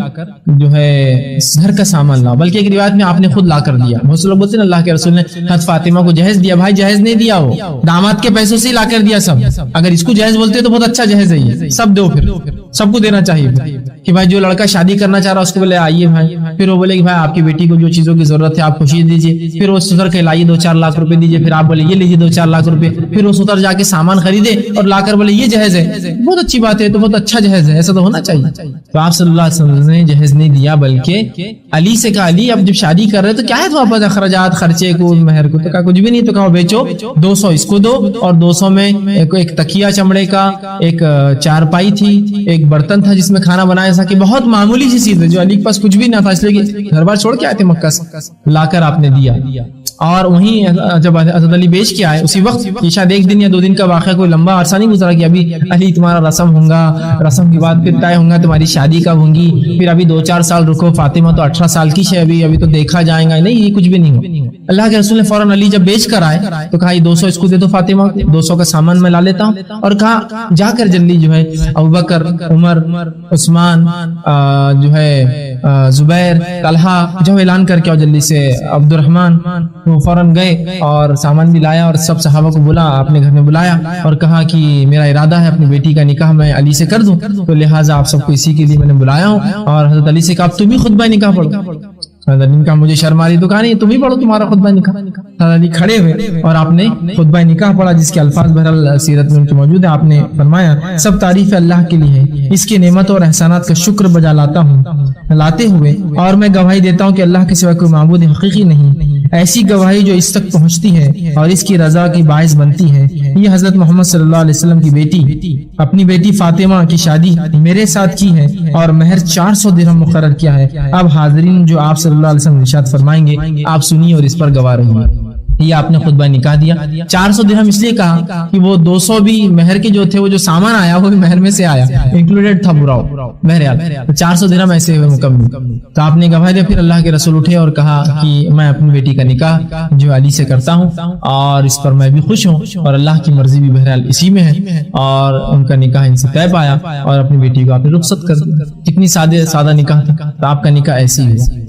جو ہے گھر کا سامان لاؤ. بلکہ ایک روایت میں آپ نے خود لا کر دیا. بہت سے لوگ بولتے ہیں اللہ کے رسول نے حضرت فاطمہ کو جہیز دیا. بھائی جہیز نہیں دیا, وہ داماد کے پیسوں سے ہی لا کر دیا سب. اگر اس کو جہیز بولتے تو بہت اچھا جہیز ہے, یہ سب دو, پھر سب کو دینا چاہیے کہ بھائی جو لڑکا شادی کرنا چاہ رہا ہے اس کو بولے آئیے بھائی, پھر وہ بولے کہ بھائی آپ کی بیٹی کو جو چیزوں کی ضرورت ہے آپ خوشی دیجیے, پھر وہ سدھر کے لائیے 2-4 لاکھ روپے دیجیے, پھر آپ بولے یہ لیجیے 2-4 لاکھ روپے, پھر وہ سدھر جا کے سامان خریدے اور لا کر بولے یہ جہیز ہے. بہت اچھی بات ہے, تو بہت اچھا جہیز ہے, ایسا تو ہونا چاہیے. تو آپ صلی اللہ علیہ وسلم نے جہیز نہیں دیا, بلکہ علی سے کہا علی اب جب شادی کر رہے تو کیا ہے تمہارے پاس اخراجات خرچے کو مہر کو؟ تو کہا کچھ بھی نہیں. تو کہا بیچو 200 اس کو دو اور 200 میں ایک تکیا چمڑے کا, ایک چارپائی تھی, ایک برتن تھا جس میں کھانا بنایا تھا, کہ بہت معمولی سی چیز ہے جو علی کے پاس کچھ بھی نہ تھا, اس لیے کہ گھر بار چھوڑ کے آئے تھے مکہ سے, لا کر آپ نے دیا. اور وہیں جب حضرت علی بیچ کے آئے اسی وقت, شاید 1 دن یا 2 دن کا واقعہ, کوئی لمبا عرصہ نہیں گزرا کہ ابھی علی تمہارا رسم ہوگا, رسم کے بعد پھر طے ہوگا تمہاری شادی کب ہوگی, پھر ابھی 2-4 سال رکو, فاطمہ تو 18 سال کی ہے ابھی تو دیکھا جائے گا. نہیں, یہ کچھ بھی نہیں ہو. اللہ کے رسول نے فوراً علی جب بیچ کر آئے تو کہا یہ 200 اس کو دے دو فاطمہ, 200 کا سامان میں لا لیتا ہوں. اور کہا جا کر جلدی جو ہے ابوبکر, عمر, عثمان, جو ہے زبیر, طلحہ, جو اعلان کر کے اور جلدی سے عبد الرحمن, وہ فوراً گئے اور سامان بھی لایا اور سب صحابہ کو بلا اپنے گھر میں بلایا اور کہا کہ میرا ارادہ ہے اپنی بیٹی کا نکاح میں علی سے کر دوں, تو لہٰذا آپ سب کو اسی کے لیے میں نے بلایا ہوں. اور حضرت علی سے کہا تم ہی خطبہ نکاح پڑھو. حضرت علی کا مجھے شرم آ رہی, تو کہا نہیں تم ہی پڑھو تمہارا خطبہ نکاح. حضرت علی کھڑے ہوئے اور آپ نے خطبہ نکاح پڑھا, جس کے الفاظ بہرحال سیرت میں ان کے موجود ہیں. آپ نے فرمایا سب تعریف اللہ کے لیے ہے, اس کے نعمتوں اور احسانات کا شکر بجا لاتے ہوئے اور میں گواہی دیتا ہوں کہ اللہ کے سوا کوئی معبود حقیقی نہیں. ایسی گواہی جو اس تک پہنچتی ہے اور اس کی رضا کی باعث بنتی ہے, یہ حضرت محمد صلی اللہ علیہ وسلم کی بیٹی اپنی بیٹی فاطمہ کی شادی میرے ساتھ کی ہے اور مہر 400 درہم مقرر کیا ہے. اب حاضرین جو آپ صلی اللہ علیہ وسلم ارشاد فرمائیں گے آپ سنیے اور اس پر گواہ رہیے. یہ آپ نے خطبہ نکاح دیا. 400 درہم اس لیے کہا کہ وہ 200 بھی مہر کے جو تھے, وہ جو سامان آیا وہ بھی مہر میں سے آیا, انکلوڈیڈ تھا پورا بہرحال. 400 درہم ایسے ہوئے مکمل. تو آپ نے گواہ دیا. پھر اللہ کے رسول اٹھے اور کہا کہ میں اپنی بیٹی کا نکاح جو علی سے کرتا ہوں اور اس پر میں بھی خوش ہوں اور اللہ کی مرضی بھی بہرحال اسی میں ہے, اور ان کا نکاح ان سے طے پایا اور اپنی بیٹی کو آپ نے رخصت کر دیا. کتنی سادہ نکاح تھا. تو آپ کا نکاح ایسی ہی ہوا.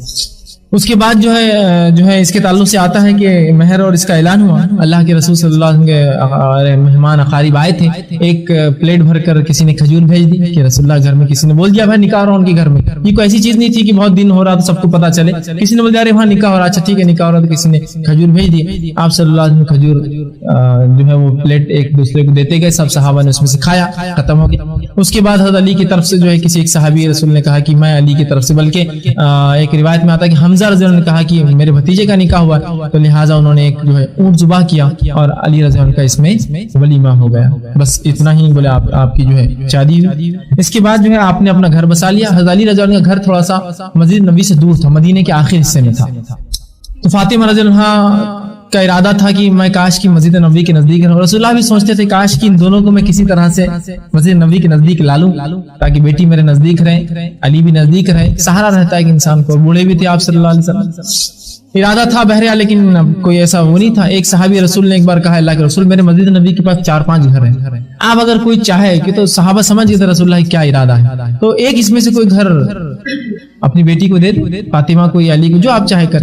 اس کے بعد جو ہے اس کے تعلق سے آتا ہے کہ مہر اور اس کا اعلان ہوا. اللہ کے رسول صلی اللہ علیہ وسلم کے مہمان اقارب آئے تھے. ایک پلیٹ بھر کر کسی نے کھجور بھیج دی کہ رسول اللہ گھر میں, کسی نے بول دیا بھائی نکاح ہو رہا ان کے گھر میں. یہ کوئی ایسی چیز نہیں تھی کہ بہت دن ہو رہا تو سب کو پتا چلے. کسی نے بول دیا ارے وہاں نکاح ہو رہا, اچھا ٹھیک ہے نکاح ہو رہا, تو کسی نے کھجور بھیج دی. آپ صلی اللہ علیہ وسلم کھجور جو ہے وہ پلیٹ ایک دوسرے کو دیتے گئے, سب صحابہ نے اس میں سے کھایا, ختم ہو گیا. اس کے بعد حضرت علی کی طرف سے جو ہے کسی ایک صحابی رسول نے کہا کہ میں علی کی طرف سے, بلکہ ایک روایت میں آتا ہے کہ حمزہ رضی اللہ عنہ نے کہا کہ میرے بھتیجے کا نکاح ہوا, تو لہٰذا انہوں نے ایک جو ہے اونٹ ذبح کیا اور علی رضی اللہ عنہ کا اس میں ولیمہ ہو گیا. بس اتنا ہی بولے آپ کی جو ہے شادی ہوئی. اس کے بعد جو ہے آپ نے اپنا گھر بسا لیا. حضرت علی رضی اللہ عنہ کا گھر تھوڑا سا مسجد نبوی سے دور تھا, مدینے کے آخر حصے میں تھا. تو فاطمہ رضی اللہ عنہ کا ارادہ تھا کہ میں کاش کی مسجد نبوی کے نزدیک رہوں. رسول اللہ بھی سوچتے تھے کاش کی ان دونوں کو میں کسی طرح سے مسجد نبوی کے نزدیک لا لوں تاکہ بیٹی میرے نزدیک رہے, علی بھی نزدیک رہے. سہارا رہتا ہے کہ انسان کو. بوڑھے بھی تھے آپ صلی اللہ علیہ وسلم. ارادہ تھا بہرحال, لیکن کوئی ایسا وہ نہیں تھا. ایک صحابی رسول نے ایک بار کہا اللہ کے رسول میرے مسجد نبوی کے پاس 4-5 گھر ہیں, آپ اگر کوئی چاہے کہ, تو صحابہ سمجھ گئے تھے رسول اللہ کیا ارادہ ہے, تو ایک اس میں سے کوئی گھر اپنی بیٹی کو دے دو, فاطمہ کو یا علی کو, جو آپ چاہے کر.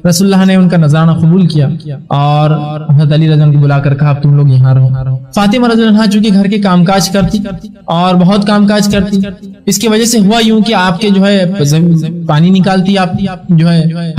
رسول اللہ نے ان کا نذرانہ قبول کیا اور حضرت علی رضی اللہ عنہ کو بلا کر کہا اب تم لوگ یہاں رہو. فاطمہ رضی اللہ عنہ چونکہ گھر کے کام کاج کرتی اور بہت کام کاج کرتی, اس کی وجہ سے ہوا یوں کہ آپ کے جو ہے پانی نکالتی, آپ جو ہے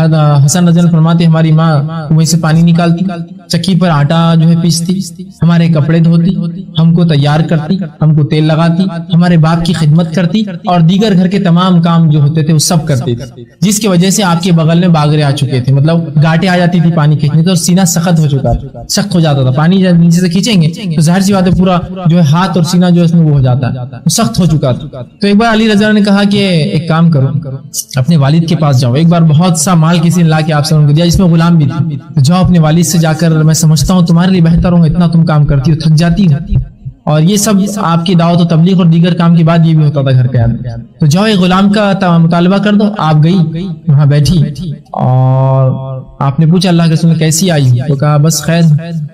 حسن رضی اللہ فرماتے ہماری ماں وہیں سے پانی نکالتی, چکی پر آٹا جو ہے پیستی, ہمارے کپڑے دھوتی, ہم کو تیار کرتی, ہم کو تیل لگاتی, ہمارے باپ کی خدمت کرتی اور دیگر گھر کے تمام کام جو ہوتے تھے وہ سب کرتی تھی. جس کی وجہ سے آپ کے بغل میں باگرے آ چکے تھے, مطلب گاٹیں آ جاتی تھی پانی کھینچنے تو, اور سینہ سخت ہو چکا تھا, سخت ہو جاتا تھا. پانی جب نیچے سے کھینچیں گے تو ظاہر سی بات ہے پورا جو ہے ہاتھ اور سینہ جو ہے اس میں وہ ہو جاتا ہے, سخت ہو چکا تھا. تو ایک بار علی رضی اللہ نے کہا کہ ایک کام کرو, اپنے والد کے پاس جاؤ. ایک بار بہت سا مال کسی نے لا کے آپ سے ان کو دیا جس میں غلام بھی تھے, جاؤ اپنے والد سے جا کر, میں سمجھتا ہوں تمہارے لیے بہتر ہوں, اتنا تم کام کرتی ہو, تھک جاتی ہو, اور یہ سب آپ کی دعوت و تبلیغ اور دیگر کام کے بعد یہ بھی ہوتا تھا گھر کے اندر. تو جاؤ ایک غلام کا مطالبہ کر دو. آپ گئی, وہاں بیٹھی اور آپ نے پوچھا اللہ کے رسول کیسی آئی ہوں, تو کہا بس خیر.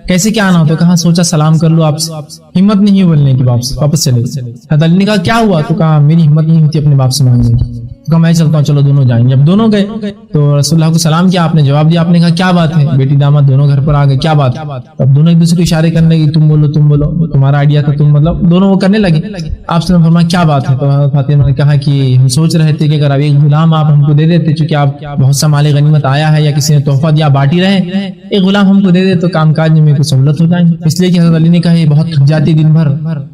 کیسے کیا آنا ہو, تو کہا سوچا سلام کر لو آپ سے. ہمت نہیں بولنے کی, واپس چلے. حضرت علی نے کہا کیا ہوا, تو کہا میری ہمت نہیں ہوتی اپنے باپ سے مانگنے کی. کہا میں چلتا ہوں, چلو دونوں جائیں گے. اب دونوں گئے تو رسول اللہ کو سلام کیا, آپ نے جواب دیا. آپ نے کہا کیا بات ہے, بیٹی داماد دونوں گھر پر آ گئے, کیا بات ہے. اب دونوں ایک دوسرے کو اشارے کرنے لگے, تم بولو, تمہارا آئیڈیا تھا, تم, مطلب دونوں وہ کرنے لگے. آپ سے فرمایا کیا بات ہے, تو فاطمہ نے کہا کہ ہم سوچ رہے تھے کہ اگر ایک غلام آپ ہم کو دے دیتے, چونکہ آپ بہت سا مال غنیمت آیا ہے یا کسی نے تحفہ دیا بانٹی رہے, ایک غلام ہم کو دے دے تو کام کاج میں کچھ سہولت ہو جائے. اس لیے کہ حضرت علی نے کہا یہ بہت تھک جاتی دن بھر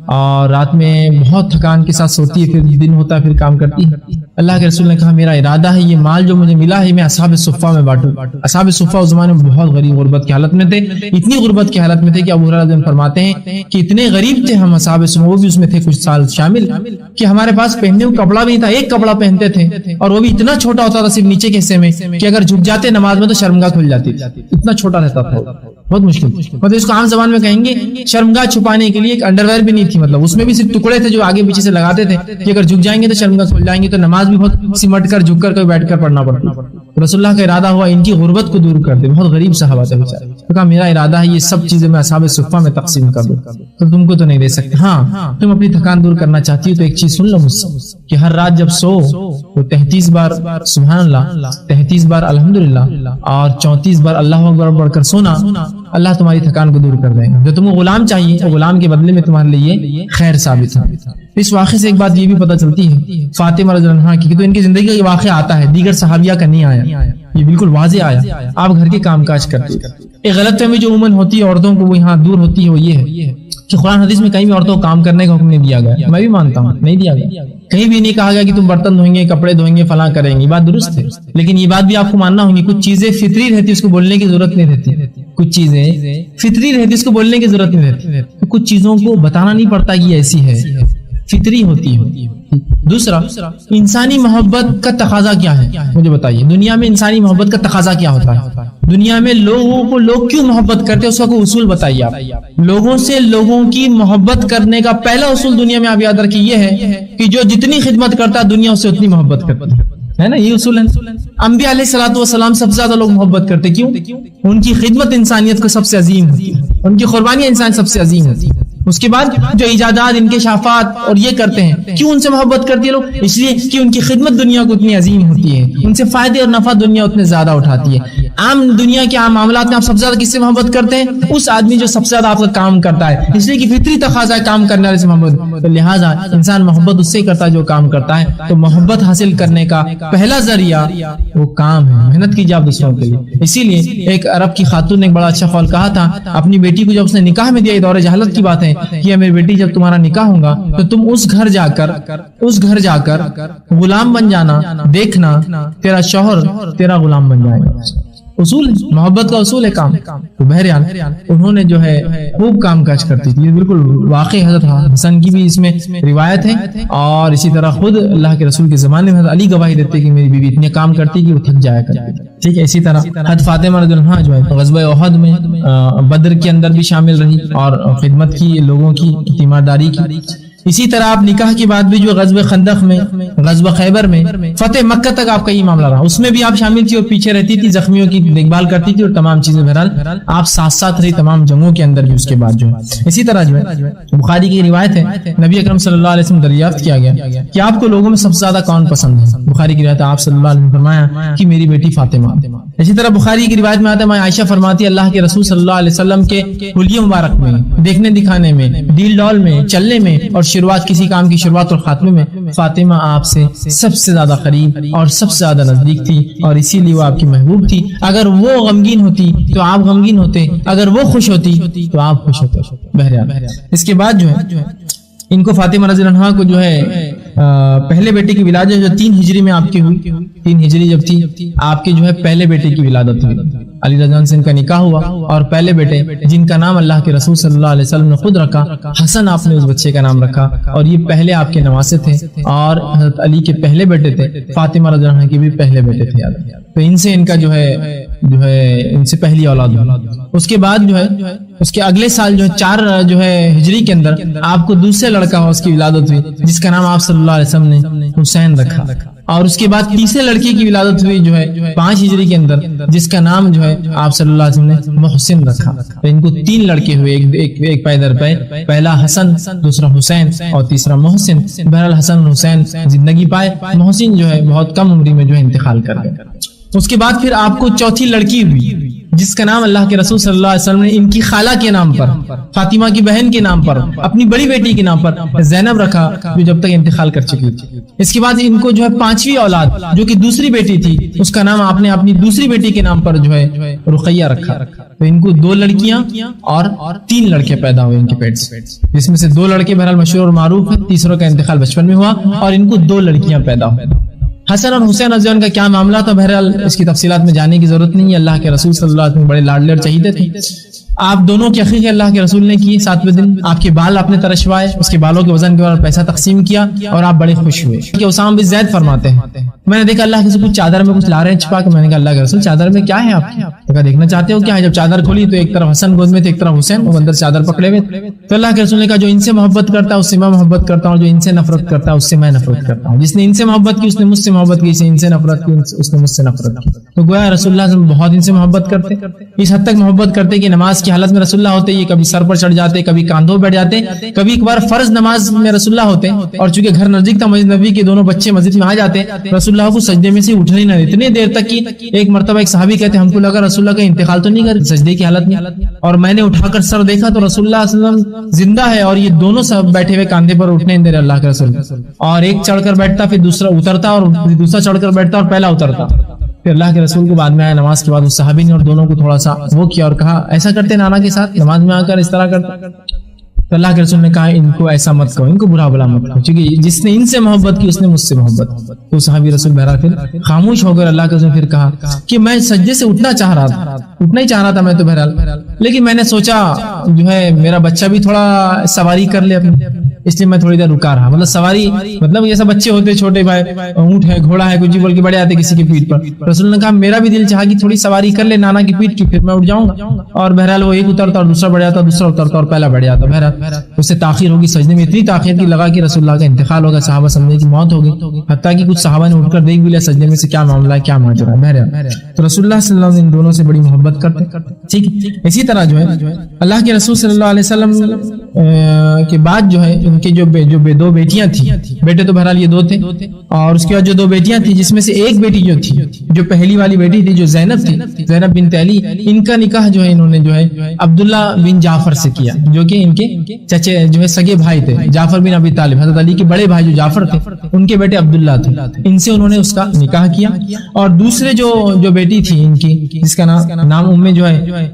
اور رات میں بہت تھکان کے ساتھ سوتی ہے, پھر دن ہوتا ہے پھر کام کرتی ہے. اللہ کے رسول نے کہا میرا ارادہ ہے یہ مال جو مجھے ملا ہے میں اصحاب صفہ میں بانٹوں. اصحاب صفہ اس زمانے میں بہت غریب غربت کی حالت میں تھے, اتنی غربت کی حالت میں تھے کہ ابو ہریرہ رضی اللہ عنہ فرماتے ہیں کہ اتنے غریب تھے ہم اصحاب صفہ, وہ بھی اس میں تھے کچھ سال شامل, کہ ہمارے پاس پہننے کو کپڑا بھی نہیں تھا, ایک کپڑا پہنتے تھے اور وہ بھی اتنا چھوٹا ہوتا تھا صرف نیچے کے حصے میں کہ اگر جھک جاتے نماز میں تو شرمگاہ کھل جاتی, اتنا چھوٹا رہتا تھا, بہت مشکل. مطلب اس کو عام زبان میں کہیں گے شرمگاہ چھپانے کے لیے ایک انڈرویئر بھی نہیں تھی, مطلب اس میں بھی صرف ٹکڑے تھے جو آگے پیچھے سے لگاتے تھے کہ اگر جھک جائیں گے تو شرمگاہ کھل جائیں گے, تو نماز بھی بہت سمٹ کر جھک کر کوئی بیٹھ کر پڑھنا پڑتا. رسول اللہ کا ارادہ ہوا ان کی غربت کو دور کر دے, بہت غریب صحابہ تھے بیچارے, تو کہا میرا ارادہ ہے یہ سب چیزیں میں اصحاب صفہ میں تقسیم کر دوں, تو تم کو تو نہیں دے سکتے, ہاں تم اپنی تھکان دور کرنا چاہتی ہو تو ایک چیز سن لو مجھ سے کہ ہر رات جب سو تو 33 بار سبحان اللہ, 33 بار الحمدللہ اور 34 بار اللہ اکبر پڑھ کر سونا, اللہ تمہاری تھکان کو دور کر دے گا. جو تمہیں غلام چاہیے وہ غلام کے بدلے میں تمہارے لیے خیر ثابت ہے. اس واقعے سے ایک بات یہ بھی پتہ چلتی ہے فاطمہ رضی اللہ عنہا کی, تو ان کی زندگی کا یہ واقعہ آتا ہے, دیگر صحابیہ کا نہیں آیا, یہ بالکل واضح آیا. آپ گھر کے کام کاج کرتے, ایک غلط فہمی جو عموماً ہوتی ہے عورتوں کو وہ یہاں دور ہوتی ہے, وہ یہ ہے کہ قرآن حدیث میں کہیں بھی عورتوں کو کام کرنے کا حکم نہیں دیا گیا, میں بھی مانتا ہوں نہیں دیا گیا, کہیں بھی نہیں کہا گیا کہ تم برتن دھوئیں گے کپڑے دھوئیں گے فلاں کریں گے, بات درست ہے, لیکن یہ بات بھی آپ کو ماننا ہوگی کچھ چیزیں فطری رہتی اس کو بولنے کی ضرورت نہیں رہتی, کچھ چیزیں فطری رہتی اس کو بولنے کی ضرورت نہیں رہتی, کچھ چیزوں کو بتانا نہیں پڑتا کہ ایسی ہے, فطری ہوتی ہے. دوسرا, انسانی محبت کا تقاضا کیا ہے مجھے بتائیے, دنیا میں انسانی محبت کا تقاضا کیا ہوتا ہے, دنیا میں لوگوں کو لوگ کیوں محبت کرتے ہیں اس کا کوئی اصول بتائیے آپ. لوگوں سے لوگوں کی محبت کرنے کا پہلا اصول دنیا میں آپ یاد رکھیے یہ ہے کہ جو جتنی خدمت کرتا ہے دنیا اس سے اتنی محبت کرتی ہے نا, یہ اصول ہے. انبیاء علیہ الصلوۃ والسلام سب سے زیادہ لوگ محبت کرتے, کیوں؟ ان کی خدمت انسانیت کو سب سے عظیم ہوتی ہے, ان کی قربانیاں انسان سب سے عظیم ہوتی ہے. اس کے بعد جو ایجادات انکشافات اور یہ کرتے ہیں, کیوں ان سے محبت کرتی ہے لوگ؟ اس لیے کہ ان کی خدمت دنیا کو اتنی عظیم ہوتی ہے, ان سے فائدے اور نفع دنیا اتنے زیادہ اٹھاتی ہے. عام دنیا کے عام معاملات میں آپ سب سے زیادہ کس سے محبت کرتے ہیں؟ اس آدمی جو سب سے زیادہ آپ کا کام کرتا ہے, اس لیے کہ فطری تقاضا ہے کام کرنے والے سے محبت, تو لہٰذا انسان محبت اس سے کرتا ہے جو کام کرتا ہے. تو محبت حاصل کرنے کا پہلا ذریعہ وہ کام ہے, محنت کیجیے آپ دوسروں کے لیے. اسی لیے ایک عرب کی خاتون نے ایک بڑا اچھا قول کہا تھا اپنی بیٹی کو, جب اس نے نکاح میں دیا, یہ دور جہالت کی بات ہے, کہ میری بیٹی جب تمہارا نکاح ہوگا تو تم اس گھر جا کر غلام بن جانا, دیکھنا تیرا شوہر تیرا غلام بن جائے گا. اصول ہے, محبت کا اصول ہے کام. تو بہرحال انہوں نے جو ہے خوب کام کاج کرتی تھی, یہ بالکل واقعی حضرت حسن کی بھی اس میں روایت ہے, اور اسی طرح خود اللہ کے رسول کے زمانے میں حضرت علی گواہی دیتے کہ میری بیوی اتنے کام کرتی کہ وہ تھک جایا کرتی. ٹھیک ہے, اسی طرح حضرت فاطمہ رضی اللہ عنہا جو ہے غزوہ احد میں بدر کے اندر بھی شامل رہی اور خدمت کی, لوگوں کی تیمارداری کی. اسی طرح آپ نکاح کے بعد بھی جو غزوہ خندق میں, غزوہ خیبر میں, فتح مکہ تک آپ کا یہ معاملہ رہا, اس میں بھی آپ شامل تھی اور پیچھے رہتی تھی, زخمیوں کی دیکھ بھال کرتی تھی اور تمام چیزیں. بہرحال آپ ساتھ ساتھ رہی تمام جنگوں کے اندر بھی اس کے بعد جو ہے. اسی طرح جو ہے بخاری کی روایت ہے, نبی اکرم صلی اللہ علیہ وسلم دریافت کیا گیا کہ آپ کو لوگوں میں سب سے زیادہ کون پسند ہے. بخاری کی روایت, آپ صلی اللہ علیہ وسلم فرمایا کہ میری بیٹی فاطمہ. اسی طرح بخاری کی روایت میں آتا ہے, عائشہ فرماتی ہے اللہ کے رسول صلی اللہ علیہ وسلم کے حلیے مبارک میں, دیکھنے دکھانے میں, ڈیل ڈال میں, چلنے میں اور شروعات کسی کام کی شروعات اور خاتمے میں فاطمہ آپ سے سب سے زیادہ قریب اور سب سے زیادہ نزدیک تھی, اور اسی لیے وہ آپ کی محبوب تھی. اگر وہ غمگین ہوتی تو آپ غمگین ہوتے, اگر وہ خوش ہوتی تو آپ خوش ہوتے. بہرحال اس کے بعد جو ہے ان کو فاطمہ رضی اللہ عنہا کو جو ہے پہلے بیٹے کی ولادت جو 3 ہجری میں آپ کی ہوئی, 3 ہجری جب تھی آپ کے جو ہے پہلے بیٹے کی ولادت ہوئی. علی رضی اللہ عنہ سے ان کا نکاح ہوا اور پہلے بیٹے جن کا نام اللہ کے رسول صلی اللہ علیہ وسلم نے خود رکھا, حسن آپ نے اس بچے کا نام رکھا, اور یہ پہلے آپ کے نواسے تھے اور حضرت علی کے پہلے بیٹے تھے, فاطمہ رضی اللہ عنہ کے بھی پہلے بیٹے تھے. تو ان سے ان کا جو ہے ان سے پہلی اولاد ہوئی. اس کے بعد جو ہے اس کے اگلے سال جو ہے 4 جو ہے ہجری کے اندر آپ کو دوسرے لڑکا ہوا, اس کی ولادت ہوئی جس کا نام آپ صلی اللہ علیہ وسلم نے حسین رکھا. اور اس کے بعد تیسرے لڑکی کی ولادت ہوئی جو ہے 5 ہجری کے اندر, جس کا نام جو ہے آپ صلی اللہ علیہ وسلم نے محسن رکھا. تو ان کو 3 لڑکے ہوئے, ایک پے در پے, پہلا حسن, دوسرا حسین اور تیسرا محسن. بہرحال حسن حسین زندگی پائے, محسن جو ہے بہت کم عمری میں جو ہے انتقال کر گئے. اس کے بعد پھر آپ کو چوتھی لڑکی ہوئی جس کا نام اللہ کے رسول صلی اللہ علیہ وسلم نے ان کی خالہ کے نام پر, فاطمہ کی بہن کے نام پر, اپنی بڑی بیٹی کے نام پر زینب رکھا, جو جب تک انتقال کر چکی تھی. اس کے بعد ان کو جو ہے 5ویں اولاد جو کہ دوسری بیٹی تھی, اس کا نام آپ نے اپنی دوسری بیٹی کے نام پر جو ہے رقیہ رکھا. تو ان کو 2 لڑکیاں اور 3 لڑکے پیدا ہوئے ان کے پیٹ سے, جس میں سے 2 لڑکے بہرحال مشہور اور معروف ہیں, تیسروں کا انتقال بچپن میں ہوا, اور ان کو 2 لڑکیاں پیدا ہوئی. حسن اور حسین رضی اللہ عنہ کا کیا معاملہ تھا، بہرحال اس کی تفصیلات میں جانے کی ضرورت نہیں ہے. اللہ کے رسول صلی اللہ علیہ وسلم بڑے لاڈلے اور چہیتے تھے. آپ دونوں کی عقیقے اللہ کے رسول نے کی 7ویں دن. آپ کے بال آپ نے ترشوائے، اس کے بالوں کے وزن کے بعد پیسہ تقسیم کیا اور آپ بڑے خوش ہوئے. کہ اسامہ بن زید فرماتے ہیں میں نے دیکھا اللہ کے رسول چادر میں کچھ لا رہے ہیں چھپا کے. میں نے کہا اللہ کے رسول چادر میں کیا ہے آپ کی؟ کہا دیکھنا چاہتے ہو کیا ہے؟ جب چادر کھولی تو ایک طرف حسن گود میں تھے، ایک طرف حسین، وہ اندر چادر پکڑے ہوئے. تو اللہ کے رسول نے کہا جو ان سے محبت کرتا ہے اس سے میں محبت کرتا ہوں، جو ان سے نفرت کرتا ہے اس سے میں نفرت کرتا ہوں. جس نے ان سے محبت کی اس نے مجھ سے محبت کی، ان سے نفرت کی اس نے مجھ سے نفرت کی. تو گویا رسول اللہ صلی اللہ علیہ وسلم بہت ان سے محبت کرتے، اس حد تک محبت کرتے کہ نماز کی حالت میں رسول اللہ ہوتے، یہ کبھی سر پر چڑھ جاتے، کبھی کاندھوں بیٹھ جاتے. کبھی ایک بار فرض نماز میں رسول اللہ ہوتے اور چونکہ گھر نزدیک تھا مسجد نبی کے، دونوں بچے مسجد میں آ جاتے، رسول اللہ کو سجدے میں سے اٹھنے نہ اتنی دیر تک کہ ایک مرتبہ ایک صحابی کہتے ہم کو لگا رسول اللہ کا انتقال تو نہیں کر سجدے کی حالت میں، اور میں نے اٹھا کر سر دیکھا تو رسول اللہ صلی اللہ علیہ وسلم زندہ ہے اور یہ دونوں سب بیٹھے ہوئے کاندھے پر اٹھنے دے رہے اللہ کے رسول. اور ایک چڑھ کر بیٹھتا پھر دوسرا اترتا اور دوسرا چڑھ کر بیٹھتا اور پہلا اترتا. پھر اللہ کے رسول کو بعد میں آیا نماز کے بعد اس صحابی نے اور دونوں کو تھوڑا سا وہ کیا اور کہا ایسا کرتے نانا کے ساتھ نماز میں آ کر اس طرح کرتے. تو اللہ کے رسول نے کہا ان کو ایسا مت کہو، ان کو برا بلا مت کہو، کیونکہ جس نے ان سے محبت کی اس نے مجھ سے محبت کی. تو صحابی رسول بہرحال پھر خاموش ہو کر اللہ کے رسول پھر کہا کہ میں سجدے سے اٹھنا چاہ رہا تھا، اٹھنا ہی چاہ رہا تھا میں تو بہرحال، لیکن میں نے سوچا جو ہے میرا بچہ بھی تھوڑا سواری کر لے اپنی، اس لیے میں تھوڑی دیر رکا رہا. مطلب سواری مطلب جیسا بچے ہوتے چھوٹے بھائی، اونٹ ہے گھوڑا ہے کچھ بول کے بڑے آتے کسی کی پیٹھ پر. رسول نے کہا میرا بھی دل چاہا کہ تھوڑی سواری کر لے نانا کی پیٹھ کی، پھر میں اٹھ جاؤں گا. اور بہرحال وہ ایک اترتا اور دوسرا بڑھ جاتا، دوسرا اترتا اور پہلا بڑھ جاتا. بہرحال اس سے تاخیر ہوگی سجدے میں، اتنی تاخیر کی لگا کہ رسول اللہ کا انتقال ہوگا، صحابہ سمجھے کی موت ہوگی، حتیٰ کہ کچھ صحابہ نے اٹھ کر دیکھ بھی لیا سجدے میں سے کیا معاملہ ہے کیا ماجرا ہے. بہرحال تو رسول اللہ صلی اللہ علیہ وسلم ان دونوں سے بڑی محبت کرتے. ٹھیک اسی طرح جو ہے اللہ کے رسول صلی اللہ علیہ وسلم کے بعد جو ہے ان کی جو دو بیٹیاں تھیں، بیٹے تو بہرحال یہ دو تھے، اور اس کے بعد جو دو بیٹیاں تھیں جس میں سے ایک بیٹی جو تھی جو پہلی والی بیٹی تھی جو زینب تھی، زینب بنت علی، ان کا نکاح جو ہے انہوں نے جو ہے عبداللہ بن جعفر سے کیا جو کہ ان کے چچے جو ہے سگے بھائی تھے، جعفر بن ابی طالب، حضرت علی کے بڑے بھائی جو جعفر تھے ان کے بیٹے عبداللہ تھے، ان سے انہوں نے اس کا نکاح کیا. اور دوسرے جو بیٹی تھی ان کی جس کا نام ام جو ہے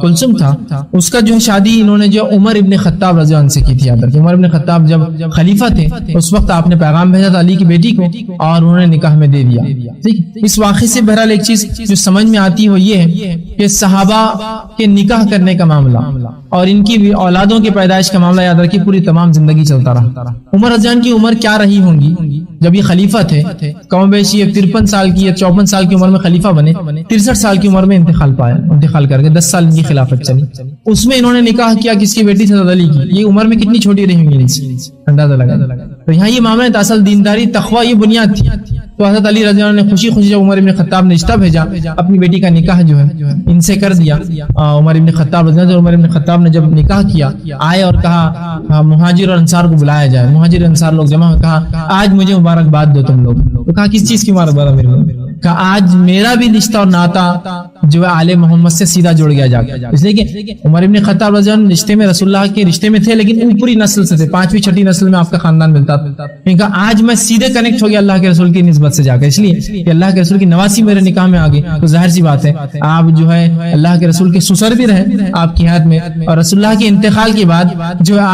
کلثوم تھا، اس کا جو ہے شادی انہوں نے جو عمر ابن خطاب رضی اللہ عنہ سے کی تھی. عمر ابن خطاب جب خلیفہ تھے اس وقت آپ نے پیغام بھیجا تھا علی کی بیٹی کو اور انہوں نے نکاح میں دے دیا. اس واقعے سے بہرحال ایک چیز جو سمجھ میں آتی ہو یہ ہے کہ صحابہ کے نکاح کرنے کا معاملہ اور ان کی اولادوں کی پیدائش کا معاملہ یاد رکھیے پوری تمام زندگی چلتا رہا. عمر رضی اللہ عنہ کی عمر کیا رہی ہوں گی جب یہ خلیفہ تھے؟ کم بیشی 53 سال کی یا 54 سال کی عمر میں خلیفہ بنے، 63 سال کی عمر میں انتقال کر کے 10 سال ان کی خلافت چلی. اس میں انہوں نے نکاح کیا کس کی بیٹی سے؟ حضرت علی کی. یہ عمر میں کتنی چھوٹی رہی ہوئی اندازہ لگا. تو یہاں یہ معاملہ تھا، اصل دینداری تقوی یہ بنیاد تھی. تو حضرت علی رضی اللہ عنہ نے خوشی جب عمر ابن خطاب نے رشتہ بھیجا اپنی بیٹی کا نکاح جو ہے ان سے کر دیا. عمر ابن خطاب رضی اللہ عنہ، عمر ابن خطاب نے جب نکاح کیا آئے اور کہا مہاجر اور انصار کو بلایا جائے. مہاجر انصار لوگ جمع ہوئے، کہا آج مجھے مبارکباد دو تم لوگ. تو کہا کس چیز کی مبارکباد میرے لوگ؟ کہا آج میرا بھی رشتہ اور ناتا جو ہے آل محمد سے سیدھا جڑ گیا جا کر. اس لیے کہ عمر ابن خطاب رضی اللہ عنہ رشتے میں رسول اللہ کے رشتے میں تھے لیکن اوپری نسل سے تھے، 5ویں 6ٹھی نسل میں آپ کا خاندان ملتا تھا. کہا آج میں سیدھے کنیکٹ ہو گیا اللہ کے رسول کی نسبت سے جا کر، اس لیے کہ اللہ کے رسول کی نواسی میرے نکاح میں آ گئی. تو ظاہر سی بات ہے آپ جو ہے اللہ کے رسول کے سسر بھی رہے آپ کی حیات میں، اور رسول اللہ کے انتقال کے بعد جو ہے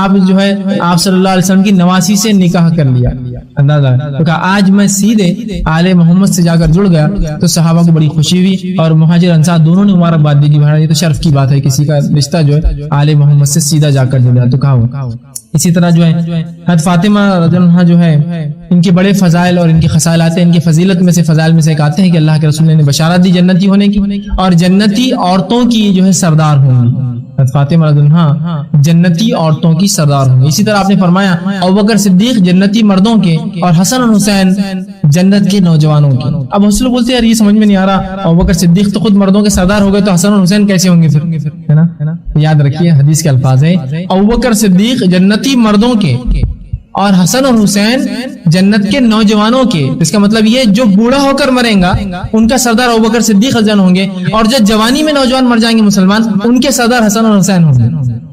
آپ صلی اللہ علیہ وسلم کی نواسی سے نکاح کر لیا. اندازہ تو کہا آج میں سیدھے آل محمد سے جا کر جڑ گیا. تو صحابہ کو بڑی خوشی ہوئی اور مہاجر انصار دونوں نے مبارکباد دی کہ یہ تو شرف کی بات ہے کسی کا رشتہ جو ہے آل محمد سے سیدھا جا کر جڑا. تو کہا اسی طرح جو ہے حضرت فاطمہ رضی اللہ عنہا جو ہے ان کے بڑے فضائل اور ان کی خصائلات ہیں. ان کی فضیلت میں سے فضائل میں سے ایک آتے ہیں کہ اللہ کے رسول نے بشارت دی جنتی ہونے کی اور جنتی عورتوں کی جو ہے سردار ہوں گی. فاطمہ رضی اللہ عنہا جنتی عورتوں کی سردار ہوں گی. اسی طرح آپ نے فرمایا ابوبکر صدیق جنتی مردوں کے اور حسن اور حسین جنت کے نوجوانوں کی. اب حسن بولتے ہیں یار یہ سمجھ میں نہیں آ رہا، ابوبکر صدیق تو خود مردوں کے سردار ہو گئے تو حسن اور حسین کیسے ہوں گے پھر؟ ہے نا، یاد رکھیے حدیث کے الفاظ ہیں ابوبکر صدیق جنتی مردوں کے اور حسن اور حسین جنت کے نوجوانوں کے. اس کا مطلب یہ جو بوڑھا ہو کر مریں گا ان کا سردار ابوبکر صدیق رضی اللہ عنہ ہوں گے، اور جو جوانی میں نوجوان مر جائیں گے مسلمان ان کے سردار حسن اور حسین ہوں گے.